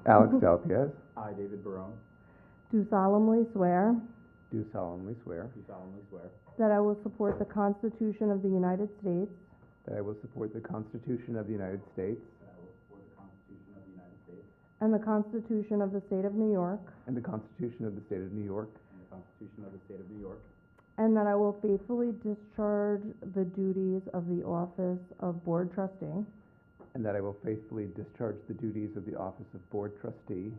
Alex Dalpiez, I, David Barone, do solemnly swear do solemnly swear that I will support the Constitution of the United States that I will support the Constitution of the United States and the Constitution of the State of New York, and the Constitution of the State of New York, and that I will faithfully discharge the duties of the office of Board Trustee and that I will faithfully discharge the duties of the office of Board Trustee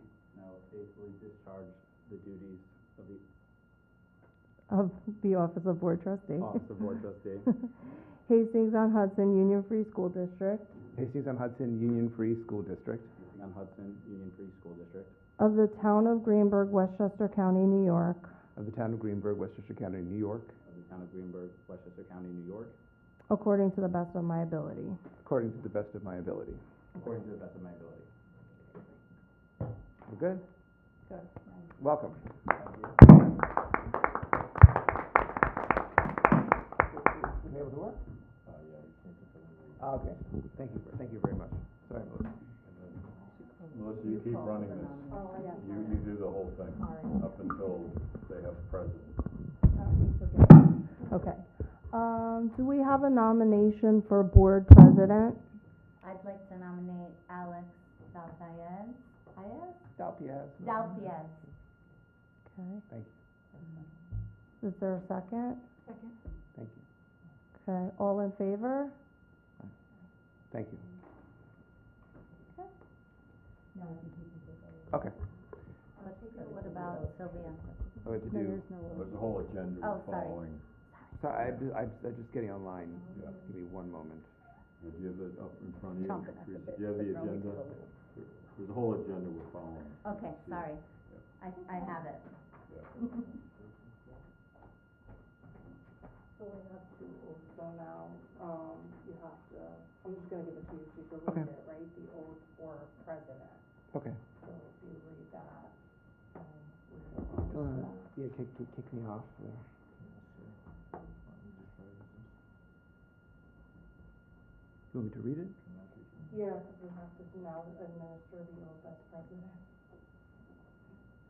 of the office of Board Trustee, Office of Board Trustee, Hastings-on-Hudson Union Free School District Hastings-on-Hudson Union Free School District Hastings-on-Hudson Union Free School District of the Town of Greenburgh, Westchester County, New York, of the Town of Greenburgh, Westchester County, New York, according to the best of my ability. according to the best of my ability. according to the best of my ability. We're good? Good. Welcome. You able to work? Okay. Thank you very much. Sorry, Melissa. Melissa, you keep running this. You do the whole thing up until they have president. Okay. Do we have a nomination for Board President? I'd like to nominate Alex Dalpiez. Dalpiez. Dalpiez. Okay. Thank you. Is there a second? Second. Thank you. Okay. All in favor? Thank you. No, I think we can do that. Okay. What about Sylvia? I had to do. There's a whole agenda Oh, we're sorry. following. So I'm just getting online. Yeah. Give me one moment. Do you have that up in front of you? Chomping at the bit, Do you have the but Romy agenda? did a little. There's a whole agenda we're following. Okay, sorry. I have it. Yeah. So we have to also now, you have to, I'm just gonna give it to you so you can read it, right? The oath for president. Okay. So if you read that, Yeah, kick me off. Yeah. You want me to read it? Yeah, because we have to now administer the oath as president.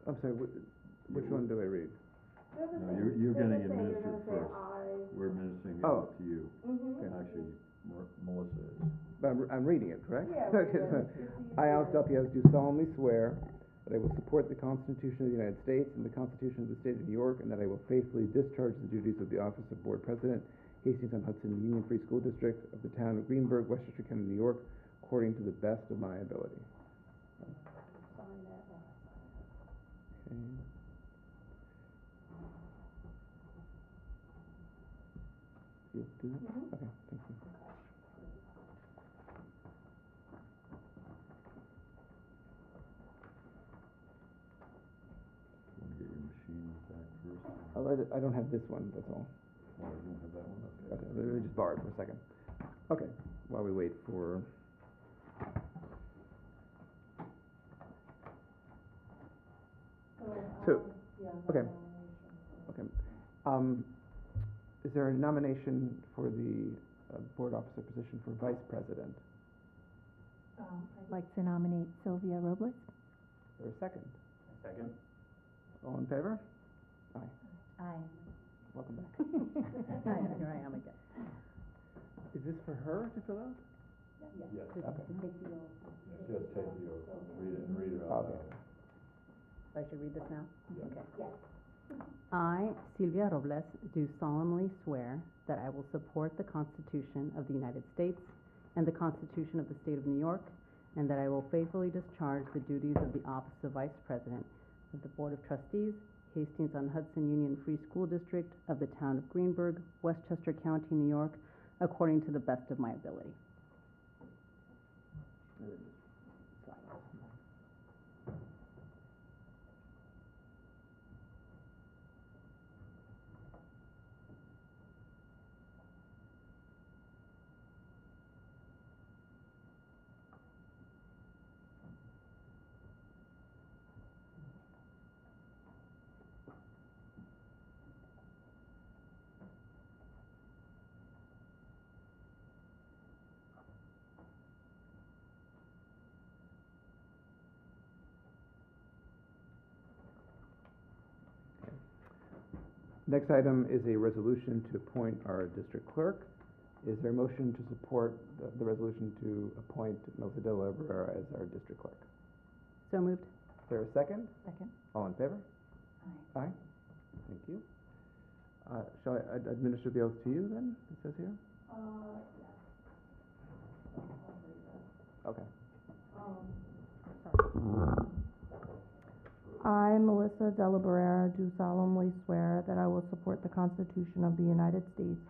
I'm sorry, which one do I read? No, you're getting administered first. We're administering it Oh. to you. Actually, Melissa is. But I'm reading it, correct? Yeah, Okay, so I, Alex Dalpiez, do solemnly swear that I will support the Constitution of the United States and the Constitution of the State of New York, and that I will faithfully discharge the duties of the office of Board President, Hastings-on-Hudson Union Free School District of the Town of Greenburgh, Westchester County, New York, according to the best of my ability. Sign that one. Okay. You'll do that? Okay, thank you. You want to get your machine back first? I don't have this one, that's all. Oh, you don't have that one? Okay, let me just borrow it for a second. Okay, while we wait for... So, okay. Okay. Is there a nomination for the board officer position for vice president? I'd like to nominate Sylvia Robles. Is there a second? Second. All in favor? Aye. Aye. Welcome back. Here I am again. Is this for her to fill out? Yes. Okay. Yeah, she has to take the oath. Read it out Okay. loud. So I should read this now? Yeah. Okay. I, Sylvia Robles, do solemnly swear that I will support the Constitution of the United States and the Constitution of the State of New York, and that I will faithfully discharge the duties of the office of Vice President of the Board of Trustees, Hastings-on-Hudson Union Free School District of the Town of Greenburgh, Westchester County, New York, according to the best of my ability. Next item is a resolution to appoint our district clerk. Is there a motion to support the resolution to appoint Melissa De La Barrera as our district clerk? So moved. Is there a second? Second. All in favor? Aye. Thank you. Shall I administer the oath to you then, it says here? Yes. I'll read it. Okay. I, Melissa De La Barrera, do solemnly swear that I will support the Constitution of the United States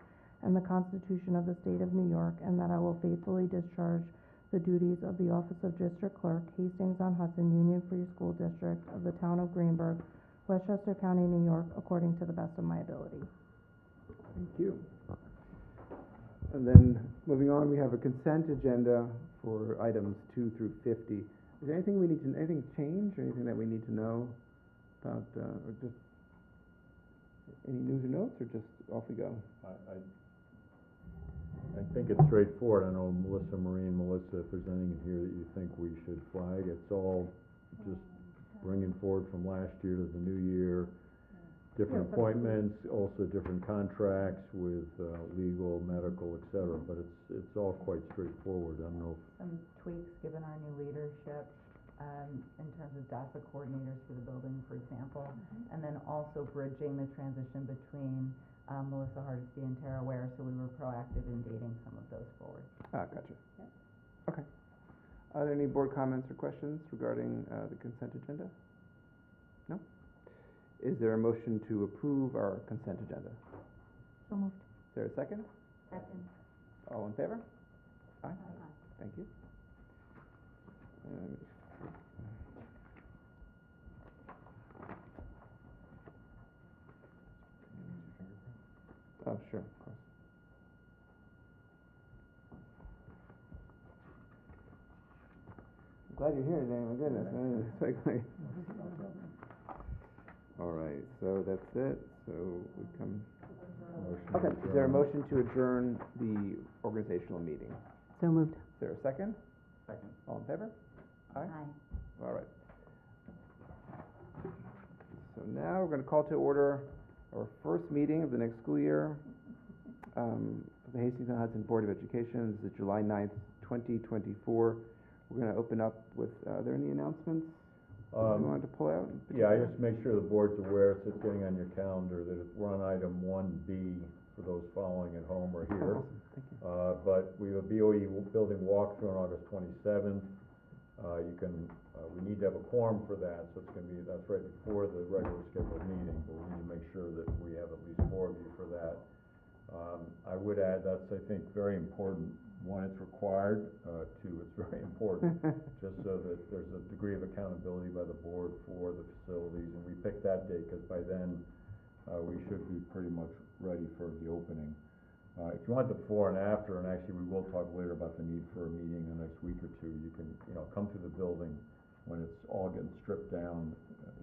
and the Constitution of the State of New York, and that I will faithfully discharge the duties of the Office of District Clerk, Hastings-on-Hudson Union Free School District of the Town of Greenburgh, Westchester County, New York, according to the best of my ability. Thank you. And then, moving on, we have a consent agenda for items 2 through 50. Is there anything anything change, or anything that we need to know about, or just any news or notes, or just off we go? I think it's straightforward. I know Melissa, if there's anything in here that you think we should flag, it's all just bringing forward from last year to the new year. Different appointments, also different contracts with legal, medical, et cetera, but it's all quite straightforward. I don't know if Some tweaks given our new leadership, in terms of DASSA coordinators for the building, for example. And then also bridging the transition between Melissa Hardesty and Tara Ware, so we were proactive in dating some of those forward. Ah, gotcha. Yep. Okay. Are there any board comments or questions regarding the consent agenda? No? Is there a motion to approve our consent agenda? So moved. Is there a second? Second. All in favor? Aye. Aye. Thank you. Oh, sure, of course. I'm glad you're here today, my goodness. All right, so that's it, so we come, motion. okay, is there a motion to adjourn the organizational meeting? So moved. Is there a second? Second. All in favor? Aye? All right. So now we're gonna call to order our first meeting of the next school year, for the Hastings-on-Hudson Board of Education. This is July 9th, 2024. We're gonna open up with, are there any announcements you wanted to pull out? Yeah, I just make sure the board's aware, so it's getting on your calendar, that we're on item 1B for those following at home or here. Awesome, thank you. But we have a BOE building walkthrough on August 27th. We need to have a quorum for that, so that's right before the regular scheduled meeting, but we need to make sure that we have at least 4 of you for that. I would add, that's, I think, very important. 1, it's required. 2, it's very important, just so that there's a degree of accountability by the board for the facilities, and we picked that date because by then, we should be pretty much ready for the opening. If you want the before and after, and actually we will talk later about the need for a meeting in the next week or 2, you can, come through the building when it's all getting stripped down,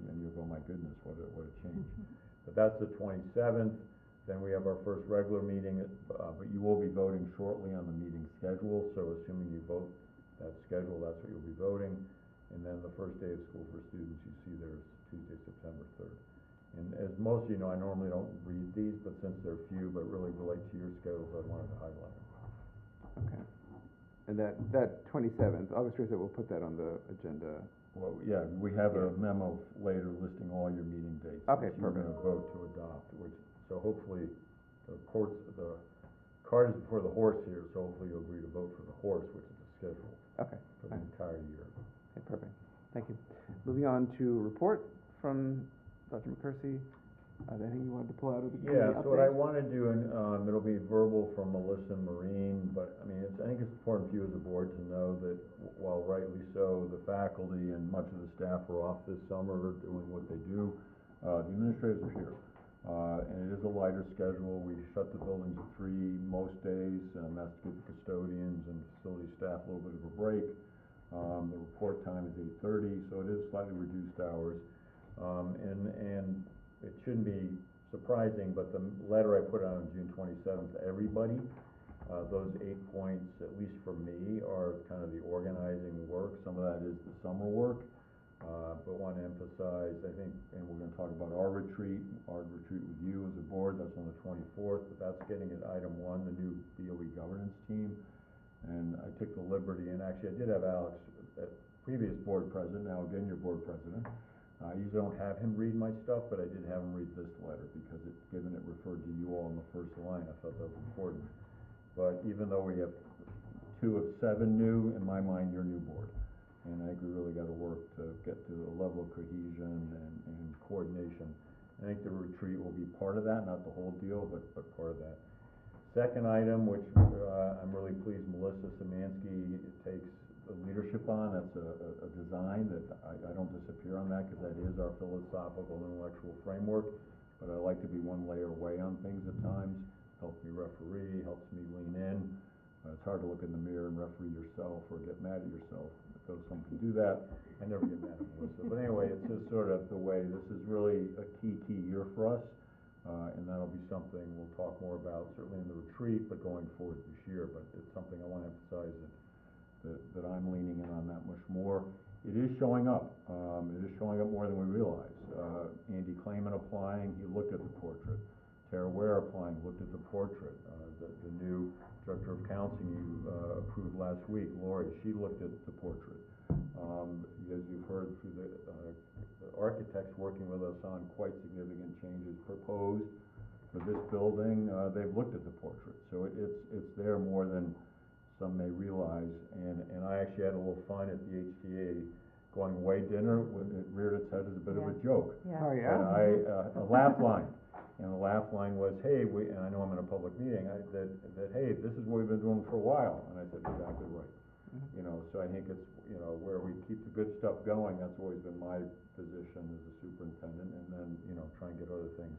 and you'll go, my goodness, what a change. But that's the 27th. Then we have our first regular meeting, but you will be voting shortly on the meeting schedule, so assuming you vote that schedule, that's what you'll be voting. And then the first day of school for students, you see there's Tuesday, September 3rd. And as most of you know, I normally don't read these, but since they're few, but really relate to your schedules, I wanted to highlight them. Okay. And that 27th, August 27th, we'll put that on the agenda. Well, yeah, we have a memo later listing all your meeting dates. Okay, that you're perfect. gonna vote to adopt, so hopefully, the cart is before the horse here, so hopefully you'll agree to vote for the horse, which is the schedule Okay, for the entire year. okay, perfect. Thank you. Moving on to report from Dr. McCursey. Anything you wanted to pull out of the community Yeah, so what I update? want to do, and it'll be verbal from Melissa and Maureen, but I mean, I think it's important for you as a board to know that while rightly so, the faculty and much of the staff are off this summer doing what they do, the administrators are here. And it is a lighter schedule. We shut the buildings at 3 most days, and that's to give the custodians and facility staff a little bit of a break. The report time is 8:30, so it is slightly reduced hours. And it shouldn't be surprising, but the letter I put out on June 27th to everybody, those 8 points, at least for me, are kind of the organizing work. Some of that is the summer work, but want to emphasize, I think, and we're gonna talk about our retreat with you as a board, that's on the 24th, but that's getting at item 1, the new BOE governance team. And I took the liberty, and actually I did have Alex, previous board president, now again your board president. I usually don't have him read my stuff, but I did have him read this letter, because given it referred to you all in the first line, I thought that was important. But even though we have 2 of 7 new, in my mind, you're new board. And I think we really gotta work to get to a level of cohesion and coordination. I think the retreat will be part of that, not the whole deal, but part of that. Second item, which, I'm really pleased Melissa Szymanski takes the leadership on, that's a design that I don't disappear on that, cause that is our philosophical and intellectual framework, but I like to be one layer away on things at times, helps me referee, helps me lean in. It's hard to look in the mirror and referee yourself or get mad at yourself, though some can do that. I never get mad at Melissa, but anyway, it's just sort of the way, this is really a key year for us, and that'll be something we'll talk more about, certainly in the retreat, but going forward this year, but it's something I wanna emphasize that I'm leaning in on that much more. It is showing up. It is showing up more than we realize. Andy Clayman applying, he looked at the portrait. Tara Ware applying, looked at the portrait. The new director of counseling you approved last week, Lori, she looked at the portrait. As you've heard through the architects working with us on quite significant changes proposed for this building, they've looked at the portrait. So it's there more than some may realize, and I actually had a little fun at the HTA going away dinner, when it reared its head as a bit of a joke. Yeah. Oh, yeah? And a laugh line, and the laugh line was, hey, and I know I'm in a public meeting, that hey, this is what we've been doing for a while, and I said, exactly right. You know, so I think it's, you know, where we keep the good stuff going, that's always been my position as a superintendent, and then, you know, try and get other things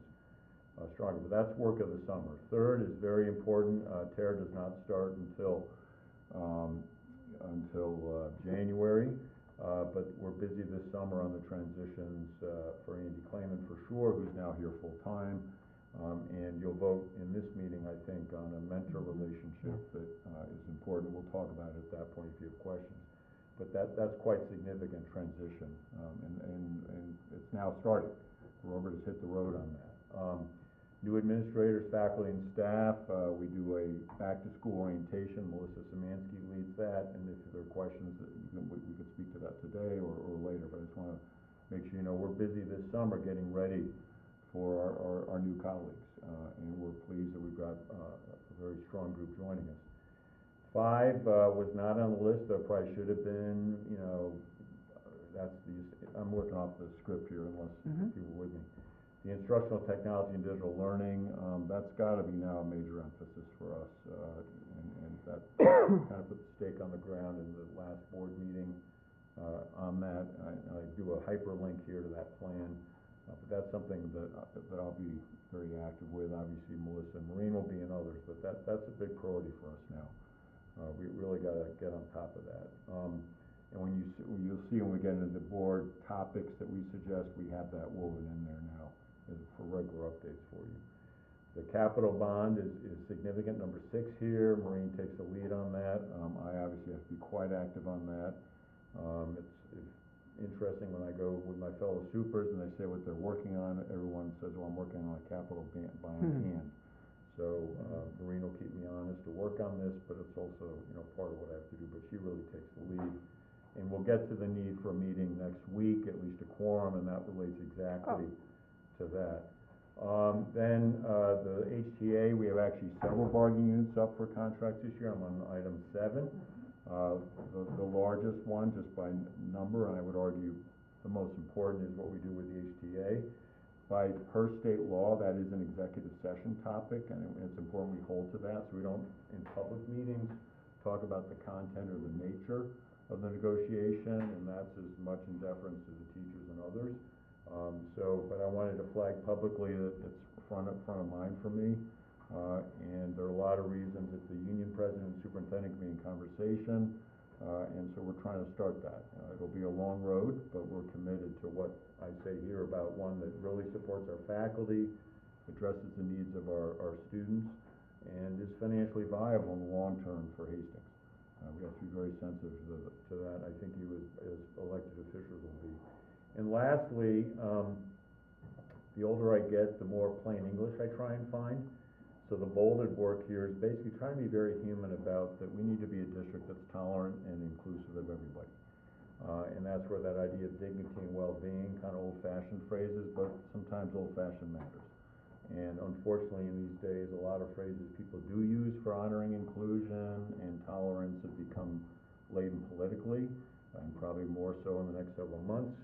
stronger, but that's work of the summer. Third is very important, Tara does not start until January, but we're busy this summer on the transitions for Andy Clayman for sure, who's now here full time, and you'll vote in this meeting, I think, on a mentor relationship that is important. We'll talk about it at that point if you have questions, but that's quite significant transition, and it's now started. The rubber has hit the road on that. New administrators, faculty, and staff, we do a back-to-school orientation. Melissa Szymanski leads that, and if there are questions, that we could speak to that today or later, but I just want to make sure you know we're busy this summer getting ready for our new colleagues, and we're pleased that we've got a very strong group joining us. 5 was not on the list, though probably should have been, you know, I'm working off the script here unless people are with me. The instructional technology and digital learning, that's gotta be now a major emphasis for us, and that kind of put the stake on the ground in the last board meeting, on that. I do a hyperlink here to that plan, but that's something that I'll be very active with. Obviously Melissa and Maureen will be, and others, but that's a big priority for us now. We really gotta get on top of that. And you'll see when we get into the board topics that we suggest, we have that woven in there now for regular updates for you. The capital bond is significant, number 6 here. Maureen takes the lead on that. I obviously have to be quite active on that. It's interesting when I go with my fellow supers and they say what they're working on, everyone says, well, I'm working on a capital bond and. So Maureen will keep me honest to work on this, but it's also, you know, part of what I have to do, but she really takes the lead. And we'll get to the need for a meeting next week, at least a quorum, and that relates exactly to that. Then the HTA, we have actually several bargaining units up for contracts this year. I'm on item 7. The largest one, just by number, and I would argue the most important, is what we do with the HTA. By per state law, that is an executive session topic, and it's important we hold to that, so we don't, in public meetings, talk about the content or the nature of the negotiation, and that's as much in deference to the teachers and others. But I wanted to flag publicly that it's front of mind for me, and there are a lot of reasons that the union president and superintendent can be in conversation, and so we're trying to start that. It'll be a long road, but we're committed to what I say here about one that really supports our faculty, addresses the needs of our students, and is financially viable in the long term for Hastings. We have to be very sensitive to that. I think you as elected officials will be. And lastly, the older I get, the more plain English I try and find. So the bolded work here is basically trying to be very human about that we need to be a district that's tolerant and inclusive of everybody. And that's where that idea of dignity and well-being, kind of old-fashioned phrases, but sometimes old-fashioned matters. And unfortunately, in these days, a lot of phrases people do use for honoring inclusion and tolerance have become laden politically, and probably more so in the next several months,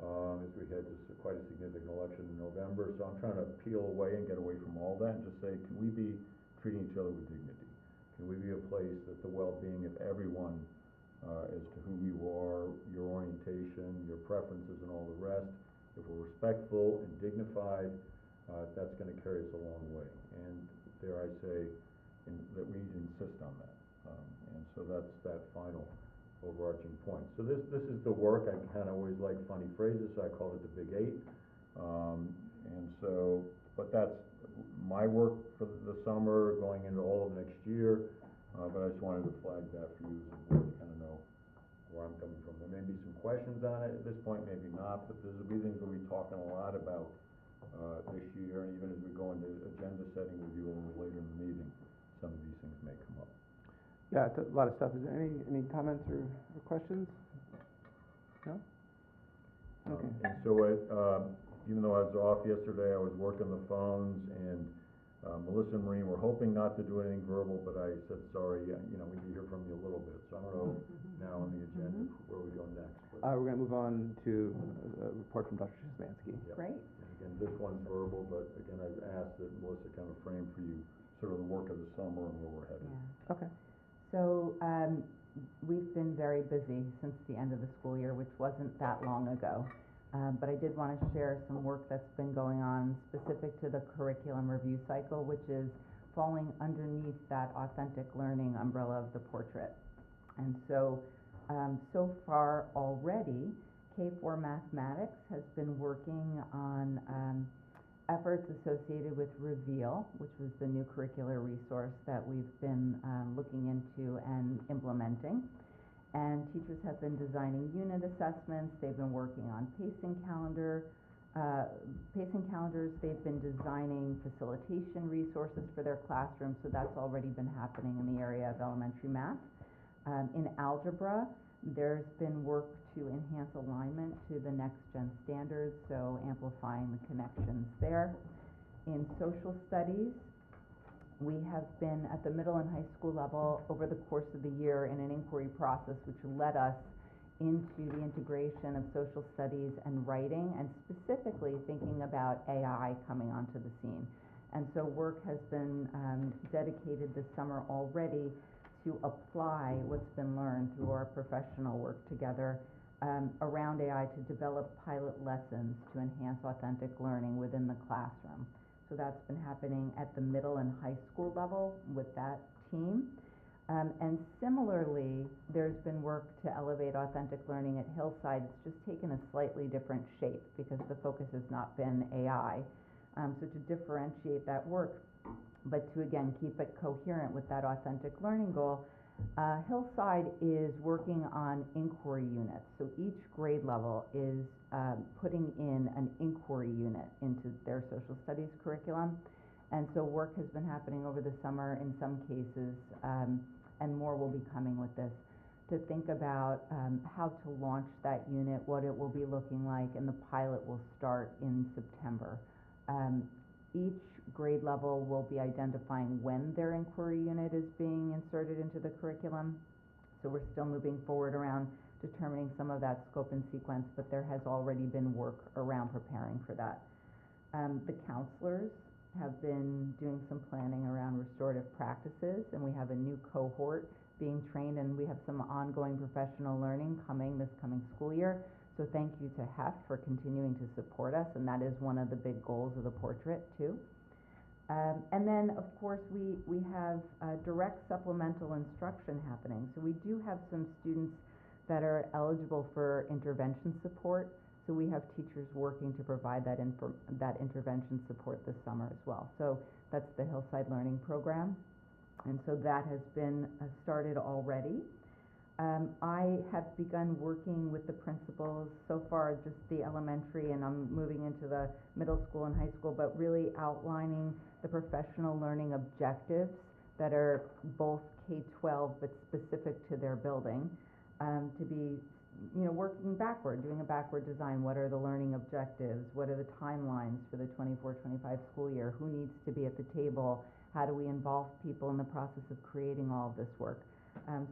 as we had just quite a significant election in November. So I'm trying to peel away and get away from all that and just say, can we be treating each other with dignity? Can we be a place that the well-being of everyone, as to who you are, your orientation, your preferences, and all the rest, if we're respectful and dignified, that's going to carry us a long way. And dare I say, that we insist on that. And so that's that final overarching point. So this is the work. I kind of always like funny phrases, so I call it the Big Eight. And so, but that's my work for the summer, going into all of next year. But I just wanted to flag that for you as a board to kind of know where I'm coming from. There may be some questions on it at this point, maybe not, but there'll be things we'll be talking a lot about this year, and even as we go into agenda setting with you a little later in the meeting, some of these things may come up. Yeah, it's a lot of stuff. Is there any comments or questions? No? Okay. And so even though I was off yesterday, I was working the phones, and Melissa and Maureen were hoping not to do anything verbal, but I said, sorry, we need to hear from you a little bit. So I don't know now on the agenda where we go next. We're going to move on to a report from Dr. Szymanski. Yep. Great. And again, this one's verbal, but again, I've asked that Melissa kind of frame for you sort of the work of the summer and where we're headed. Yeah. Okay. So, we've been very busy since the end of the school year, which wasn't that long ago. But I did want to share some work that's been going on specific to the curriculum review cycle, which is falling underneath that authentic learning umbrella of the portrait. And so, so far already, K-4 Mathematics has been working on efforts associated with Reveal, which was the new curricular resource that we've been looking into and implementing. And teachers have been designing unit assessments. They've been working on pacing calendars. They've been designing facilitation resources for their classrooms. So that's already been happening in the area of elementary math. In algebra, there's been work to enhance alignment to the next-gen standards, so amplifying the connections there. In social studies, we have been at the middle and high school level over the course of the year in an inquiry process which led us into the integration of social studies and writing, and specifically thinking about AI coming onto the scene. And so work has been dedicated this summer already to apply what's been learned through our professional work together around AI to develop pilot lessons to enhance authentic learning within the classroom. So that's been happening at the middle and high school level with that team. And similarly, there's been work to elevate authentic learning at Hillside. It's just taken a slightly different shape because the focus has not been AI. So to differentiate that work, but to again keep it coherent with that authentic learning goal, Hillside is working on inquiry units. So each grade level is putting in an inquiry unit into their social studies curriculum. And so work has been happening over the summer in some cases, and more will be coming with this, to think about how to launch that unit, what it will be looking like, and the pilot will start in September. Each grade level will be identifying when their inquiry unit is being inserted into the curriculum. So we're still moving forward around determining some of that scope and sequence, but there has already been work around preparing for that. The counselors have been doing some planning around restorative practices, and we have a new cohort being trained, and we have some ongoing professional learning coming this coming school year. So thank you to HEF for continuing to support us, and that is one of the big goals of the portrait too. And then, of course, we have direct supplemental instruction happening. So we do have some students that are eligible for intervention support. So we have teachers working to provide that intervention support this summer as well. So that's the Hillside Learning Program. And so that has been started already. I have begun working with the principals, so far just the elementary, and I'm moving into the middle school and high school, but really outlining the professional learning objectives that are both K-12 but specific to their building, to be, working backward, doing a backward design. What are the learning objectives? What are the timelines for the 24-25 school year? Who needs to be at the table? How do we involve people in the process of creating all of this work?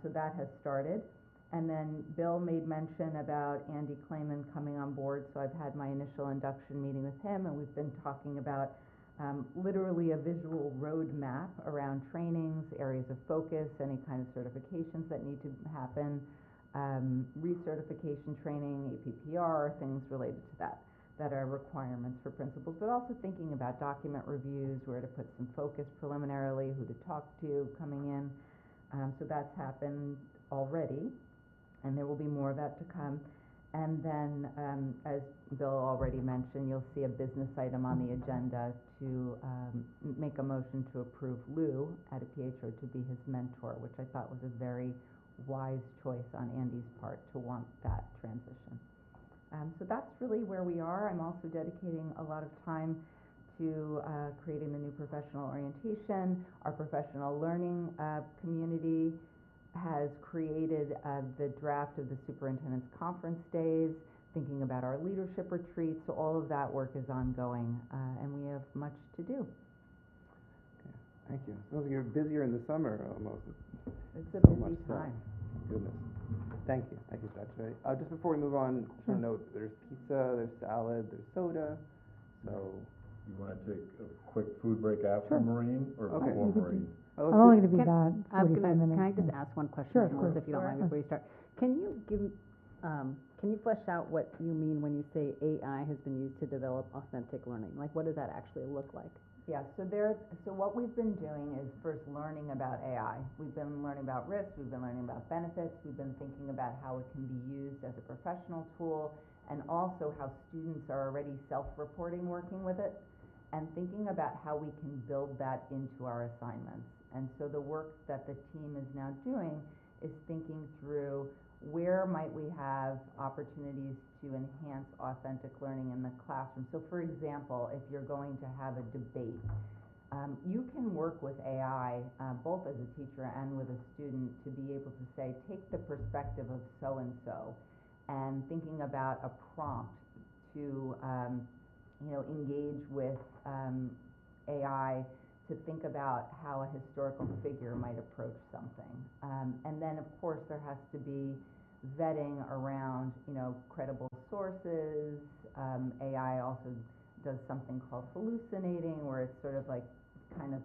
So that has started. And then Bill made mention about Andy Clayman coming on board, so I've had my initial induction meeting with him, and we've been talking about literally a visual roadmap around trainings, areas of focus, any kind of certifications that need to happen, recertification training, APPR, things related to that are requirements for principals, but also thinking about document reviews, where to put some focus preliminarily, who to talk to coming in. So that's happened already, and there will be more of that to come. And then, as Bill already mentioned, you'll see a business item on the agenda to make a motion to approve Lou at a PHO to be his mentor, which I thought was a very wise choice on Andy's part to want that transition. So that's really where we are. I'm also dedicating a lot of time to creating the new professional orientation. Our professional learning community has created the draft of the superintendent's conference days, thinking about our leadership retreats. So all of that work is ongoing, and we have much to do. Okay, thank you. Sounds like you're busier in the summer almost. It's a So much busy stuff. time. Goodness. Thank you, Dr. Just before we move on, just a note, there's pizza, there's salad, there's soda, so. You wanna take a quick food break after Sure. Maureen, or Okay. before You could do- Maureen? Oh, I'm let's only do- gonna be Can- back I'm 45 minutes. Can I just yeah. ask one question, Sure, of Melissa, course. if you don't mind, Sure. before you start? Can you flesh out what you mean when you say AI has been used to develop authentic learning? Like, what does that actually look like? Yeah, so what we've been doing is first learning about AI. We've been learning about risks, we've been learning about benefits, we've been thinking about how it can be used as a professional tool, and also how students are already self-reporting working with it, and thinking about how we can build that into our assignments. And so the work that the team is now doing is thinking through where might we have opportunities to enhance authentic learning in the classroom. So for example, if you're going to have a debate, you can work with AI, both as a teacher and with a student, to be able to say, take the perspective of so-and-so, and thinking about a prompt to engage with AI to think about how a historical figure might approach something. And then, of course, there has to be vetting around, credible sources. AI also does something called hallucinating, where it's sort of like kind of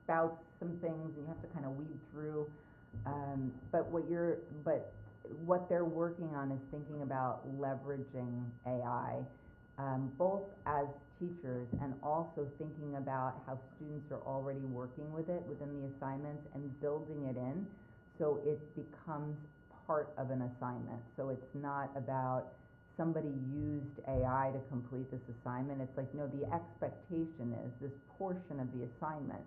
spouts some things, and you have to kind of weed through. But what they're working on is thinking about leveraging AI, both as teachers and also thinking about how students are already working with it within the assignments and building it in so it becomes part of an assignment. So it's not about somebody used AI to complete this assignment. It's like, no, the expectation is this portion of the assignment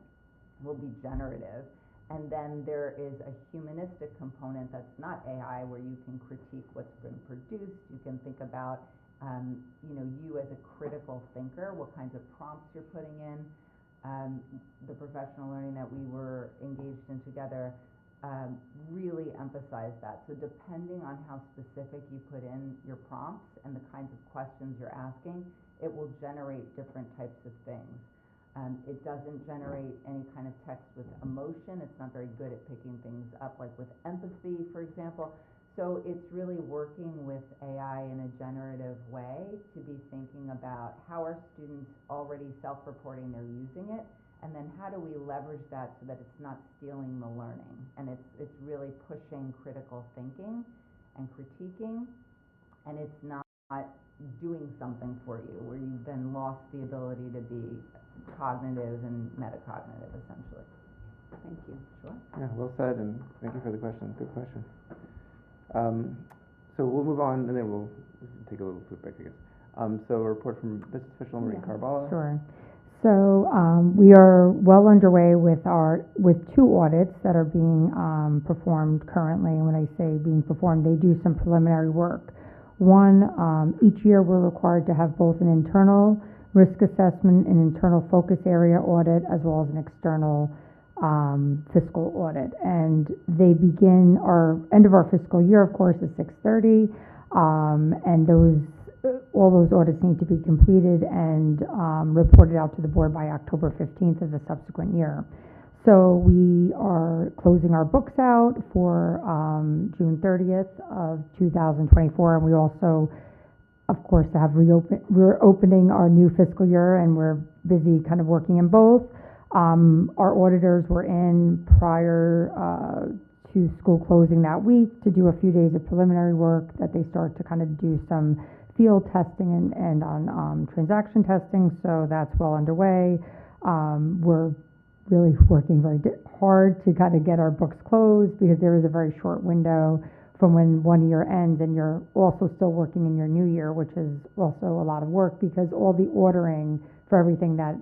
will be generative, and then there is a humanistic component that's not AI, where you can critique what's been produced. You can think about you as a critical thinker, what kinds of prompts you're putting in. The professional learning that we were engaged in together really emphasized that. So depending on how specific you put in your prompts and the kinds of questions you're asking, it will generate different types of things. It doesn't generate any kind of text with emotion. It's not very good at picking things up, like with empathy, for example. So it's really working with AI in a generative way to be thinking about how are students already self-reporting they're using it, and then how do we leverage that so that it's not stealing the learning, and it's really pushing critical thinking and critiquing, and it's not doing something for you where you've then lost the ability to be cognitive and metacognitive, essentially. Thank you. Sure. Yeah, well said, and thank you for the question. Good question. So we'll move on, and then we'll take a little food break, I guess. So a report from Business Official Marie Yeah, Carvalho. Sure. So, we are well underway with two audits that are being, performed currently. And when I say being performed, they do some preliminary work. One, each year we're required to have both an internal risk assessment and internal focus area audit, as well as an external, fiscal audit. And they begin, our end of our fiscal year, of course, is 6/30. And all those audits need to be completed and reported out to the board by October 15th of the subsequent year. So we are closing our books out for June 30th of 2024, and we also, of course, we're opening our new fiscal year, and we're busy kind of working in both. Our auditors were in prior to school closing that week to do a few days of preliminary work that they start to kind of do some field testing and on transaction testing, so that's well underway. We're really working very hard to kind of get our books closed, because there is a very short window from when one year ends and you're also still working in your new year, which is also a lot of work, because all the ordering for everything that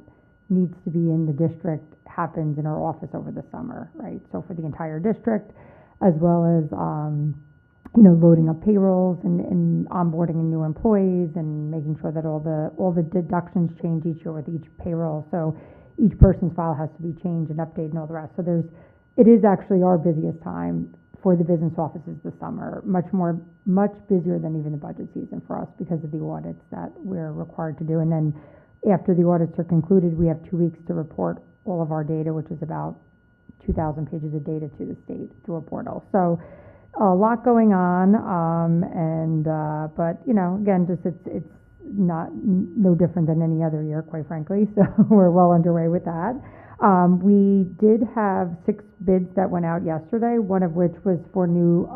needs to be in the district happens in our office over the summer, right? So for the entire district, as well as loading up payrolls and onboarding new employees and making sure that all the deductions change each year with each payroll. So each person's file has to be changed and updated and all the rest. So it is actually our busiest time for the business offices this summer, much busier than even the budget season for us, because of the audits that we're required to do. And then after the audits are concluded, we have 2 weeks to report all of our data, which is about 2,000 pages of data, to the state through a portal. So a lot going on, but again, it's no different than any other year, quite frankly. So we're well underway with that. We did have 6 bids that went out yesterday, one of which was for new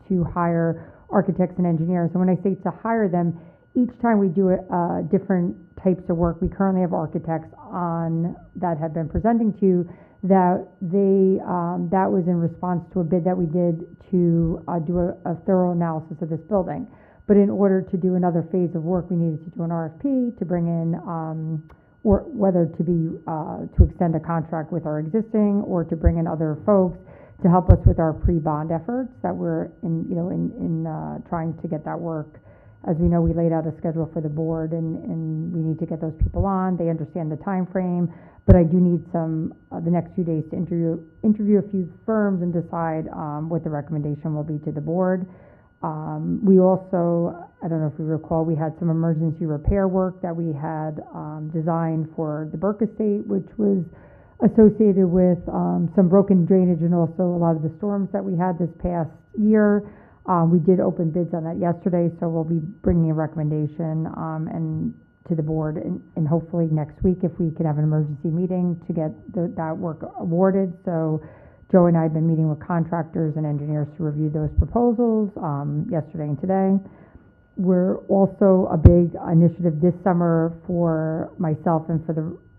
to hire architects and engineers. And when I say to hire them, each time we do different types of work. We currently have architects on that have been presenting to you, that that was in response to a bid that we did to do a thorough analysis of this building. But in order to do another phase of work, we needed to do an RFP to bring in, or whether to extend a contract with our existing, or to bring in other folks to help us with our pre-bond efforts that we're in trying to get that work. As we know, we laid out a schedule for the board, and we need to get those people on. They understand the time frame, but I do need the next few days to interview a few firms and decide what the recommendation will be to the board. We also, I don't know if you recall, we had some emergency repair work that we had designed for the Burke Estate, which was associated with some broken drainage and also a lot of the storms that we had this past year. We did open bids on that yesterday, so we'll be bringing a recommendation and to the board, and hopefully next week, if we could have an emergency meeting to get that work awarded. So Joe and I have been meeting with contractors and engineers to review those proposals yesterday and today. We're also a big initiative this summer for myself and for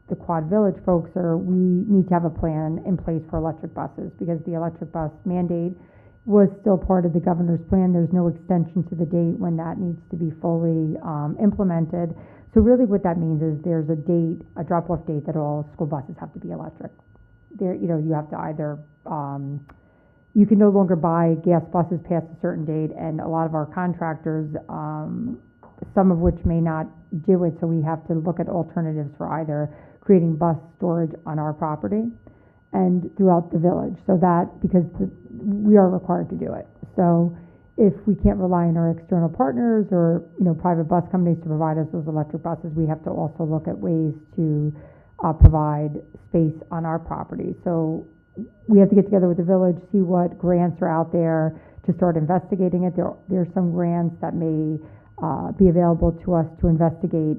the Quad Village folks we need to have a plan in place for electric buses, because the electric bus mandate was still part of the governor's plan. There's no extension to the date when that needs to be fully implemented. So really what that means is there's a drop-off date that all school buses have to be electric. You have to either, you can no longer buy gas buses past a certain date, and a lot of our contractors, some of which may not do it, so we have to look at alternatives for either creating bus storage on our property and throughout the village, so that, because we are required to do it. So if we can't rely on our external partners or private bus companies to provide us those electric buses, we have to also look at ways to provide space on our property. So we have to get together with the village, see what grants are out there to start investigating it. There are some grants that may be available to us to investigate,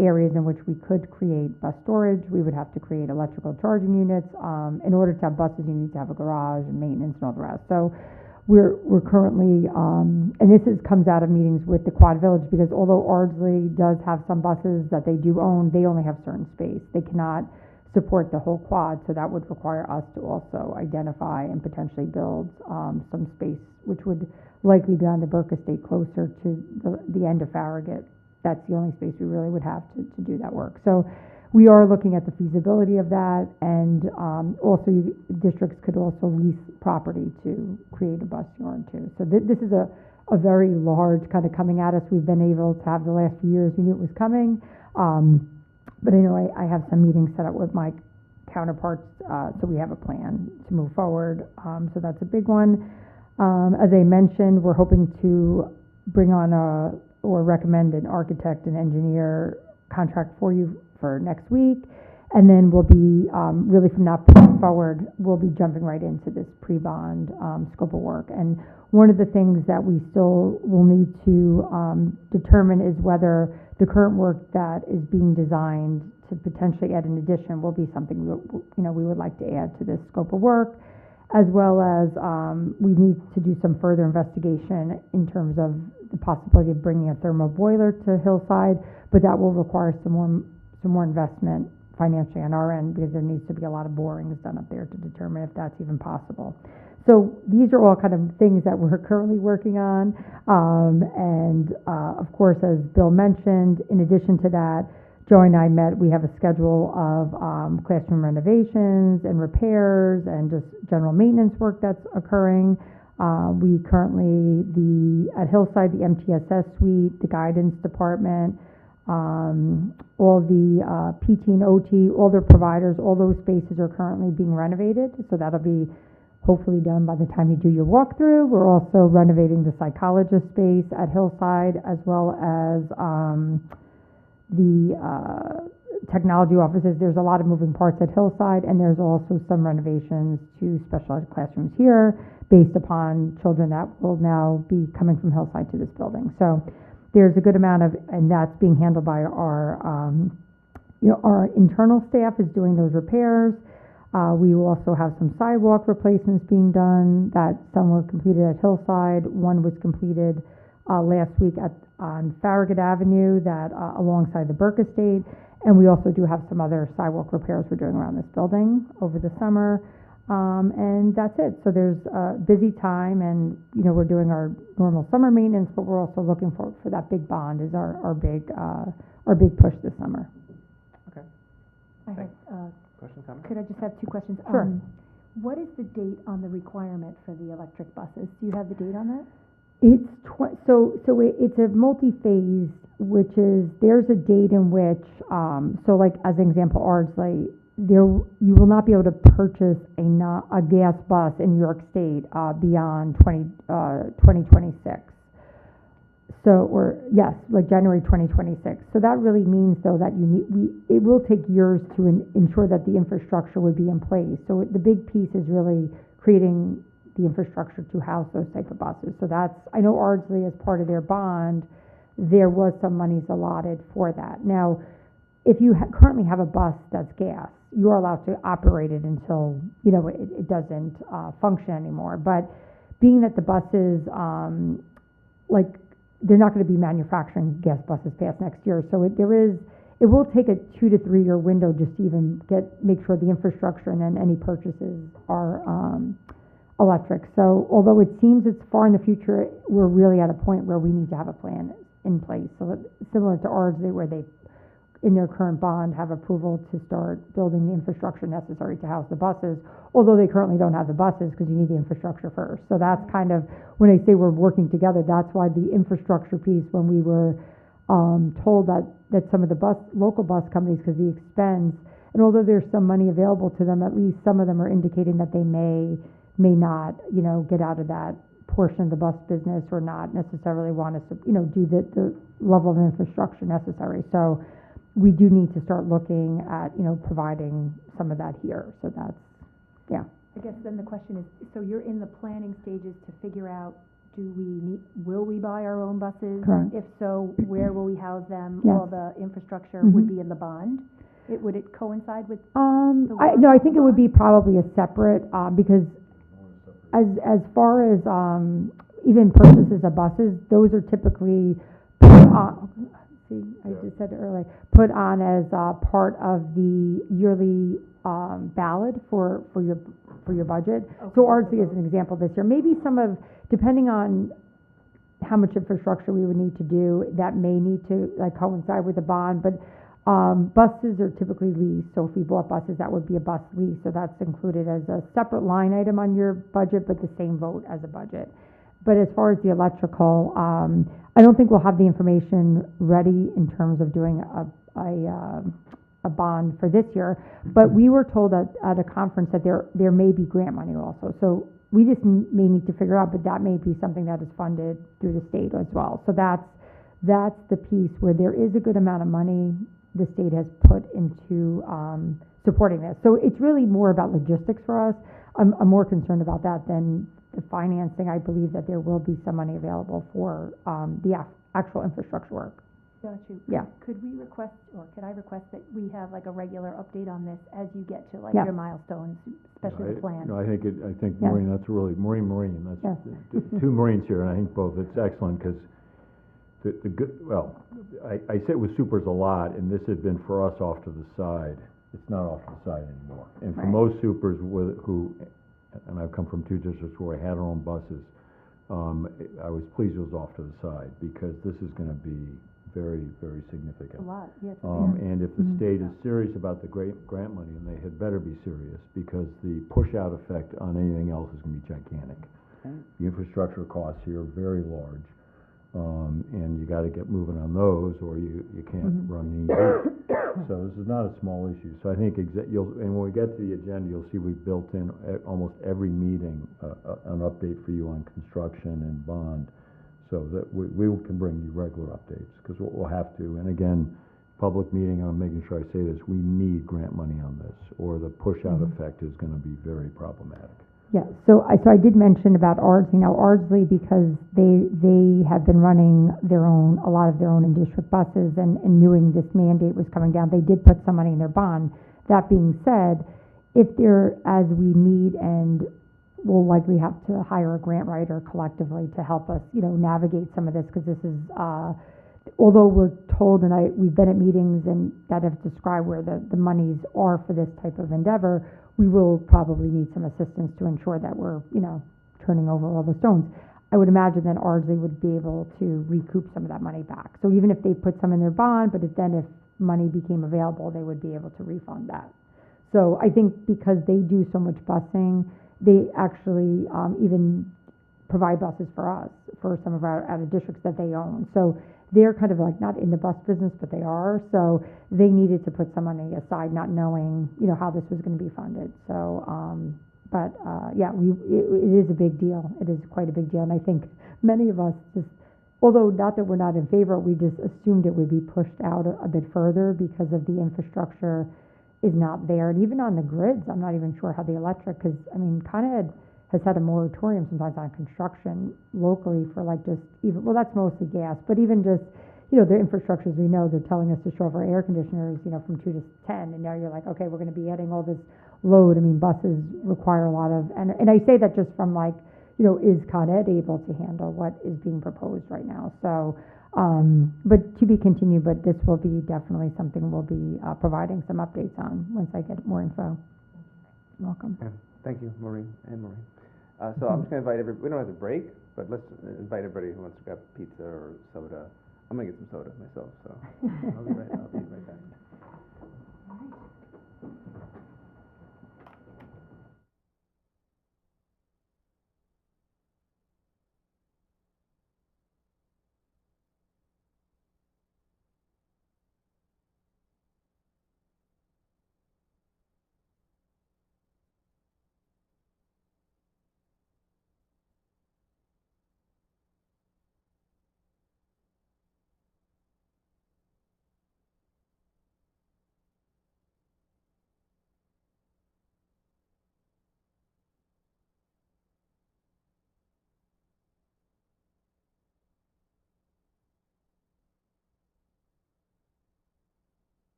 areas in which we could create bus storage. We would have to create electrical charging units. In order to have buses, you need to have a garage and maintenance and all the rest. So we're currently, and this comes out of meetings with the Quad Village, because although Ardsley does have some buses that they do own, they only have certain space. They cannot support the whole quad, so that would require us to also identify and potentially build some space, which would likely be on the Burke Estate, closer to the end of Farragut. That's the only space we really would have to do that work. So we are looking at the feasibility of that, and also districts could also lease property to create a bus yard too. So this is a very large kind of coming at us. We've been able to have the last few years, we knew it was coming, but I know I have some meetings set up with my counterparts, so we have a plan to move forward. So that's a big one. As I mentioned, we're hoping to bring on or recommend an architect and engineer contract for you for next week. And then we'll be, really from that point forward, we'll be jumping right into this pre-bond scope of work. And one of the things that we still will need to determine is whether the current work that is being designed to potentially add an addition will be something we would like to add to this scope of work, as well as we need to do some further investigation in terms of the possibility of bringing a thermal boiler to Hillside, but that will require some more investment financially on our end, because there needs to be a lot of borings done up there to determine if that's even possible. So these are all kind of things that we're currently working on, and of course, as Bill mentioned, in addition to that, Joe and I met. We have a schedule of classroom renovations and repairs and just general maintenance work that's occurring. We currently, at Hillside, the MTSS suite, the guidance department, all the PT and OT, all their providers, all those spaces are currently being renovated. So that'll be hopefully done by the time you do your walkthrough. We're also renovating the psychologist space at Hillside, as well as the technology offices. There's a lot of moving parts at Hillside, and there's also some renovations to specialized classrooms here based upon children that will now be coming from Hillside to this building. So there's a good amount of, and that's being handled by our internal staff is doing those repairs. We will also have some sidewalk replacements being done. That some were completed at Hillside. One was completed last week on Farragut Avenue, that alongside the Burke Estate, and we also do have some other sidewalk repairs we're doing around this building over the summer, and that's it. So there's a busy time, and we're doing our normal summer maintenance, but we're also looking for that big bond is our big push this summer. Okay. I had, Questions, comments? could I just have two questions? Sure. What is the date on the requirement for the electric buses? Do you have the date on that? It's it's a multi-phase, which is there's a date in which so like as an example, Ardsley, you will not be able to purchase a gas bus in New York State beyond 2026. So like January 2026. So that really means though that it will take years to ensure that the infrastructure would be in place. So the big piece is really creating the infrastructure to house those type of buses. So I know Ardsley, as part of their bond, there was some monies allotted for that. Now, if you currently have a bus that's gas, you are allowed to operate it until, it doesn't function anymore. But being that the buses, they're not going to be manufacturing gas buses past next year, so it will take a 2 to 3 year window just to even make sure the infrastructure and then any purchases are electric. So although it seems it's far in the future, we're really at a point where we need to have a plan in place. So similar to Ardsley, where they, in their current bond, have approval to start building the infrastructure necessary to house the buses, although they currently don't have the buses because you need the infrastructure first. So that's kind of, when I say we're working together, that's why the infrastructure piece, when we were told that some of the local bus companies, because the expense, and although there's some money available to them, at least some of them are indicating that they may not, get out of that portion of the bus business, or not necessarily want to, do the level of infrastructure necessary. So we do need to start looking at, providing some of that here. So that's, yeah. I guess then the question is, so you're in the planning stages to figure out, will we buy our own buses? Correct. If so, where will we house them? Yes. All the infrastructure Mhm. would be in the bond? Would it coincide with? I think it would be probably a separate, because as far as even purchases of buses, those are typically put on, just said it earlier, put on as part of the yearly ballot for your budget. Okay. So Ardsley is an example this year. Maybe depending on how much infrastructure we would need to do, that may need to coincide with the bond, but Buses are typically leased, so if we bought buses, that would be a bus lease, so that's included as a separate line item on your budget, but the same vote as a budget. But as far as the electrical, I don't think we'll have the information ready in terms of doing a bond for this year, but we were told at a conference that there may be grant money also, so we just may need to figure out, but that may be something that is funded through the state as well. So that's the piece where there is a good amount of money the state has put into supporting this. So it's really more about logistics for us. I'm more concerned about that than the financing. I believe that there will be some money available for the actual infrastructure work. Got you. Yeah. Could we request, or could I request that we have like a regular update on this as you get to like Yes. your milestones, especially the plan? No, I think Yes. Maureen, that's really, Maureen, that's, Yes. two Maureen's here, and I think both, it's excellent, because the good, well, I sit with supers a lot, and this had been for us off to the side. It's not off to the side anymore. And for Right. most supers who, and I've come from two districts where I had our own buses, I was pleased it was off to the side, because this is gonna be very, very significant. A lot, yes. And if the Mhm. state is serious about the grant money, and they had better be serious, because the push-out effect on anything else is gonna be gigantic. Okay. The infrastructure costs here are very large, and you gotta get moving on those, or you can't Mhm. run the EV. So this is not a small issue. So I think and when we get to the agenda, you'll see we've built in almost every meeting, an update for you on construction and bond, so that we can bring you regular updates, because we'll have to. And again, public meeting, I'm making sure I say this, we need grant money on this, or the push-out Mhm. effect is gonna be very problematic. Yeah, so I did mention about Ardsley. Now Ardsley, because they have been running a lot of their own in-district buses, and knowing this mandate was coming down, they did put some money in their bond. That being said, as we meet, and we'll likely have to hire a grant writer collectively to help us, navigate some of this, because this is, although we're told, and we've been at meetings and that have described where the monies are for this type of endeavor, we will probably need some assistance to ensure that we're, turning over all the stones. I would imagine that Ardsley would be able to recoup some of that money back. So even if they put some in their bond, but if money became available, they would be able to refund that. So I think because they do so much busing, they actually even provide buses for us, for some of our out-of-districts that they own. So they're kind of like not in the bus business, but they are. So they needed to put some money aside, not knowing, how this was going to be funded. So, it is a big deal. It is quite a big deal. And I think many of us just, although not that we're not in favor, we just assumed it would be pushed out a bit further because of the infrastructure is not there. And even on the grids, I'm not even sure how the electric, because, Con Ed has had a moratorium sometimes on construction locally for well, that's mostly gas, but even just, the infrastructures we know, they're telling us to show off our air conditioners, from 2 to 10, and now you're like, okay, we're going to be adding all this load. Buses require a lot of, and I say that just from is Con Ed able to handle what is being proposed right now? So, but to be continued, but this will be definitely something we'll be providing some updates on once I get more info. You're welcome. Okay. Thank you, Maureen and Maureen. So I'm just gonna invite everybody, we don't have to break, but let's invite everybody who wants to grab pizza or soda. I'm gonna get some soda myself, so I'll be right back.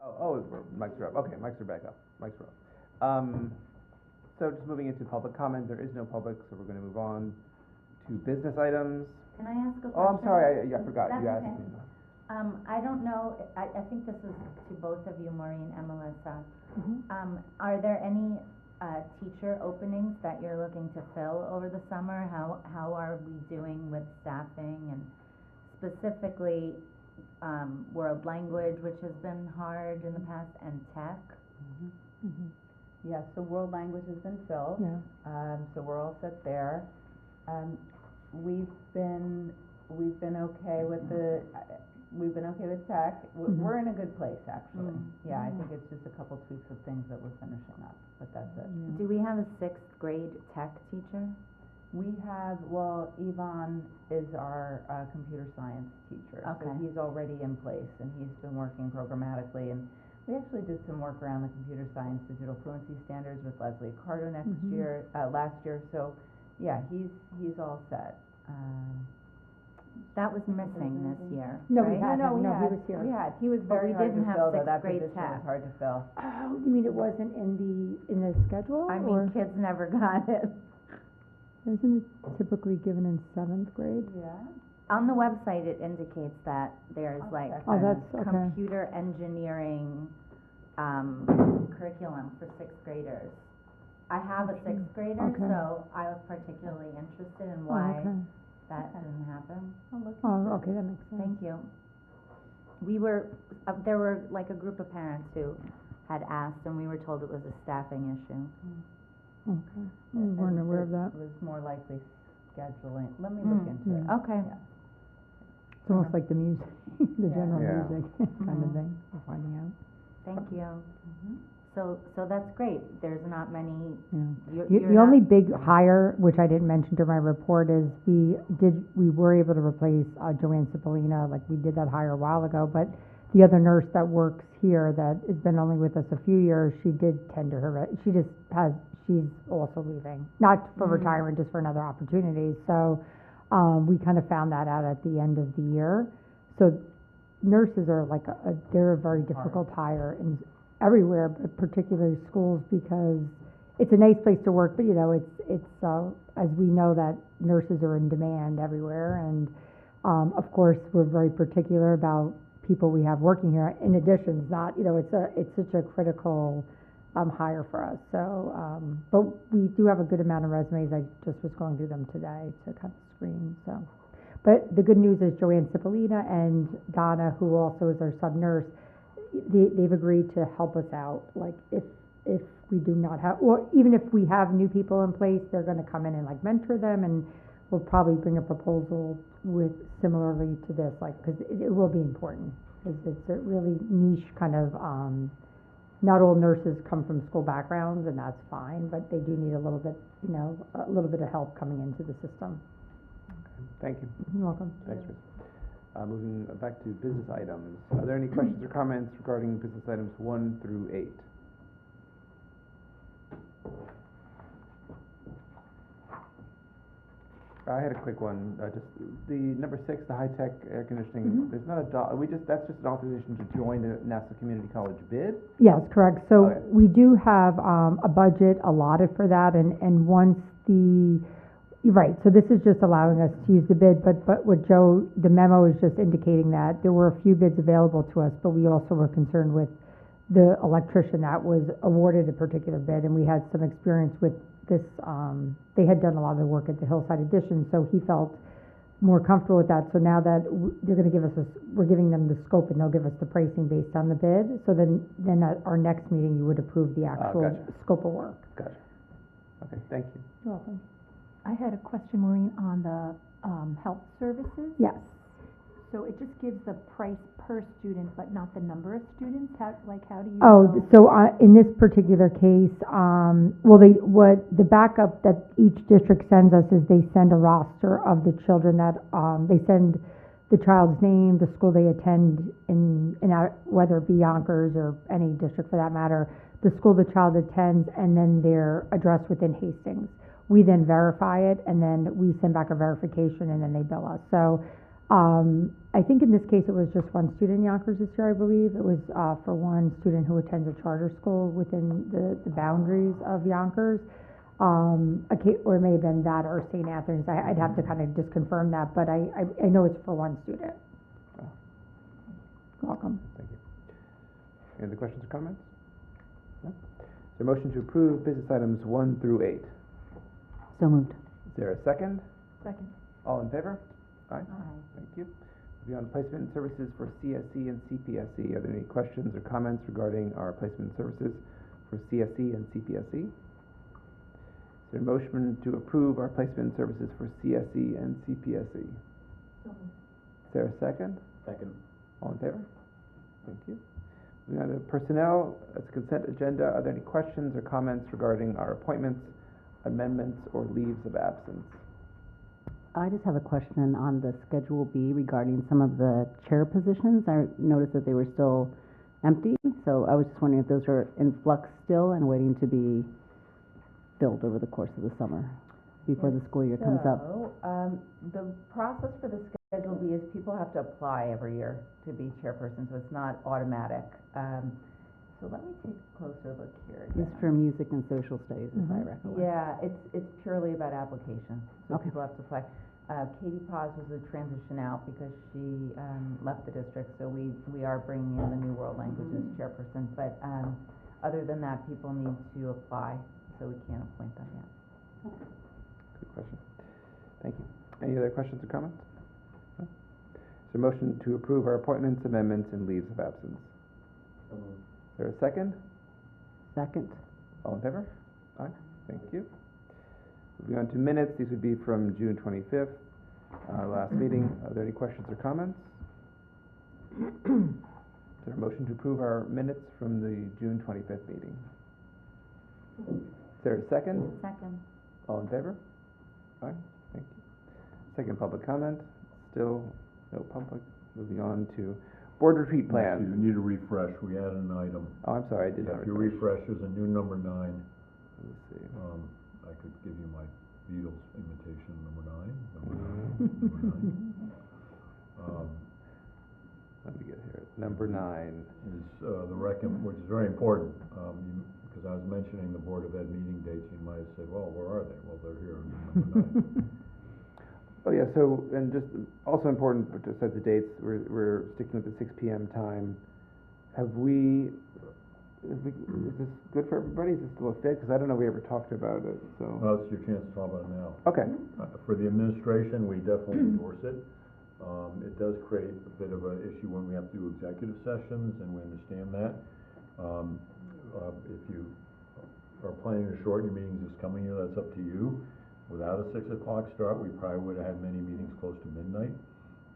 Mics are up, okay, mics are back up, mics are up. So just moving into public comment, there is no public, so we're gonna move on to business items. Can I ask a question? Oh, I'm sorry, I forgot, you That's asked okay. me. I don't know, I think this is to both of you, Maureen and Melissa. Are there any, teacher openings that you're looking to fill over the summer? How are we doing with staffing, and specifically, world language, which has been hard in the past, and tech? Yeah, so world language has been filled. Yeah. So we're all set there. We've been okay with tech. We're in a good place, actually. Yeah, I think it's just a couple tweaks of things that we're finishing up, but that's it. Do we have a sixth grade tech teacher? We have, Yvonne is our computer science teacher. Okay. So he's already in place, and he's been working programmatically, and we actually did some work around the computer science digital fluency standards with Leslie Cardo last year, so, yeah, he's all set. That was missing this year, No, we right? had No, him. No, he had- was here. We had, he was But very we hard didn't to have fill, though, sixth that grade position was tech. hard to fill. Oh, you mean it wasn't in the schedule, I or mean, kids never got it. isn't it typically given in seventh grade? Yeah. On the website, it indicates that there's like Oh, a that's, okay. computer engineering, curriculum for sixth graders. I have a sixth grader, Okay. so I was particularly interested in Oh, why okay. that didn't happen. Oh, okay, that makes sense. Thank you. We were, there were like a group of parents who had asked, and we were told it was a staffing issue. Okay, we weren't aware of that. It was more likely scheduling. Let me look into it. Okay. Yeah. It's almost like the music, the Yeah. general Yeah. music kind of Mhm. thing, we're finding out. Thank you. So that's great. There's not many, Yeah. you're The not- only big hire, which I didn't mention during my report, is we were able to replace Joanne Cipollina, like we did that hire a while ago, but the other nurse that works here that has been only with us a few years, she did tender her, she's also leaving, not for retirement, just for another opportunity, so, we kind of found that out at the end of the year. So nurses are like they're a very difficult hire in everywhere, but particularly schools, because it's a nice place to work, but it's as we know that nurses are in demand everywhere, and of course we're very particular about people we have working here. In addition, it's such a critical hire for us. So, but we do have a good amount of resumes. I just was going through them today to kind of screen. So, but the good news is Joanne Cipollina and Donna, who also is our sub nurse, they've agreed to help us out. Like if we do not have, or even if we have new people in place, they're going to come in and like mentor them, and we'll probably bring a proposal with similarly to this, like, because it will be important, because it's a really niche kind of, not all nurses come from school backgrounds, and that's fine, but they do need a little bit, a little bit of help coming into the system. Thank you. You're welcome. Thanks, Chris. Moving back to business items. Are there any questions or comments regarding business items 1 through 8? I had a quick one, just the number 6, the high-tech air conditioning, there's not that's just an authorization to join the Nassau Community College bid? Yes, correct. So Okay. we do have a budget allotted for that, and once right, so this is just allowing us to use the bid, but what the memo is just indicating that there were a few bids available to us, but we also were concerned with the electrician that was awarded a particular bid, and we had some experience with this, they had done a lot of the work at the Hillside Addition, so he felt more comfortable with that. So now that they're gonna give us we're giving them the scope, and they'll give us the pricing based on the bid, so then at our next meeting, you would approve the actual gotcha. scope of work. Gotcha. Okay, thank you. You're welcome. I had a question, Maureen, on the health services. Yes. So it just gives the price per student, but not the number of students? How do you Oh, know? so in this particular case, the backup that each district sends us is they send a roster of the children that, they send the child's name, the school they attend whether it be Yonkers or any district for that matter, the school the child attends, and then their address within Hastings. We then verify it, and then we send back a verification, and then they bill us. So I think in this case, it was just one student in Yonkers this year, I believe. It was, for one student who attends a charter school within the boundaries of Yonkers. Or it may have been that or St. Anthony's. I'd have to kind of just confirm that, but I know it's for one student. Oh. Welcome. Thank you. Any other questions or comments? No? Is there a motion to approve business items 1 through 8? Is So moved. there a second? Second. All in favor? Aye. Aye. Thank you. Beyond placement services for CSE and CPSE, are there any questions or comments regarding our placement services for CSE and CPSE? Is there a motion to approve our placement services for CSE and CPSE? Is there a second? Second. All in favor? Thank you. Moving on to personnel, as consent agenda, are there any questions or comments regarding our appointments, amendments, or leaves of absence? I just have a question on the Schedule B regarding some of the chair positions. I noticed that they were still empty, so I was just wondering if those are in flux still and waiting to be filled over the course of the summer before the school year comes up. So, the process for the Schedule B is people have to apply every year to be chairperson, so it's not automatic. So let me take a closer look here It's again. for music and social studies, as I recollect. Yeah, it's purely about application, so Okay. people have to apply. Katie Paz was a transition out because she left the district, so we are bringing in the New World Languages chairperson. But other than that, people need to apply, so we can't appoint them yet. Good question. Thank you. Any other questions or comments? No? Is there a motion to approve our appointments, amendments, and leaves of absence? So moved. Is there a second? Second. All in favor? Aye. Thank you. Moving on to minutes, these would be from June 25th, last meeting. Are there any questions or comments? Is there a motion to approve our minutes from the June 25th meeting? Is there a second? Second. All in favor? Aye. Thank you. Second public comment, still no public. Moving on to board retreat plans. Actually, you need a refresh, we added an item. Oh, I'm sorry, I did not. If you refresh, there's a new number 9. Let me see. I could give you my Beatles imitation, number 9, number 9. Let me get here. Number 9. Is which is very important, because I was mentioning the Board of Ed meeting dates, you might have said, well, where are they? Well, they're here, number 9. Oh, yeah, so, and just also important to set the dates, we're sticking with the 6 p.m. time. Is this good for everybody? Is this still a fit? Because I don't know if we ever talked about it, so. Well, it's your chance to talk about it now. Okay. For the administration, we definitely endorse it. It does create a bit of an issue when we have to do executive sessions, and we understand that. If you are planning to shorten your meetings this coming year, that's up to you. Without a 6 o'clock start, we probably would have had many meetings close to midnight.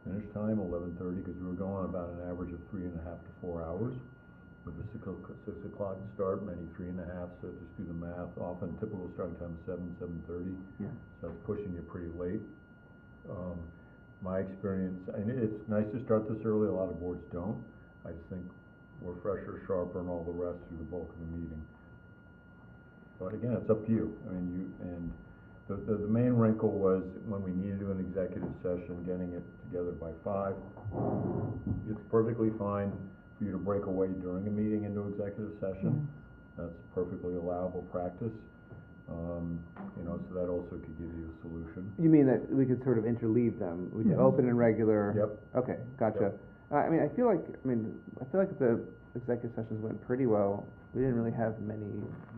Finish time, 11:30, because we were going about an average of 3.5 to 4 hours. With the 6 o'clock start, many 3.5, so just do the math. Often typical starting time is 7:30. Yeah. So that's pushing you pretty late. My experience, and it's nice to start this early, a lot of boards don't. I just think we're fresher, sharper, and all the rest through the bulk of the meeting. But again, it's up to you. I mean, the main wrinkle was when we needed to do an executive session, getting it together by 5. It's perfectly fine for you to break away during a meeting into executive session. That's perfectly allowable practice. So that also could give you a solution. You mean that we could sort of interleave them? We could open and regular? Yep. Okay, gotcha. Yep. I feel like the executive sessions went pretty well. We didn't really have many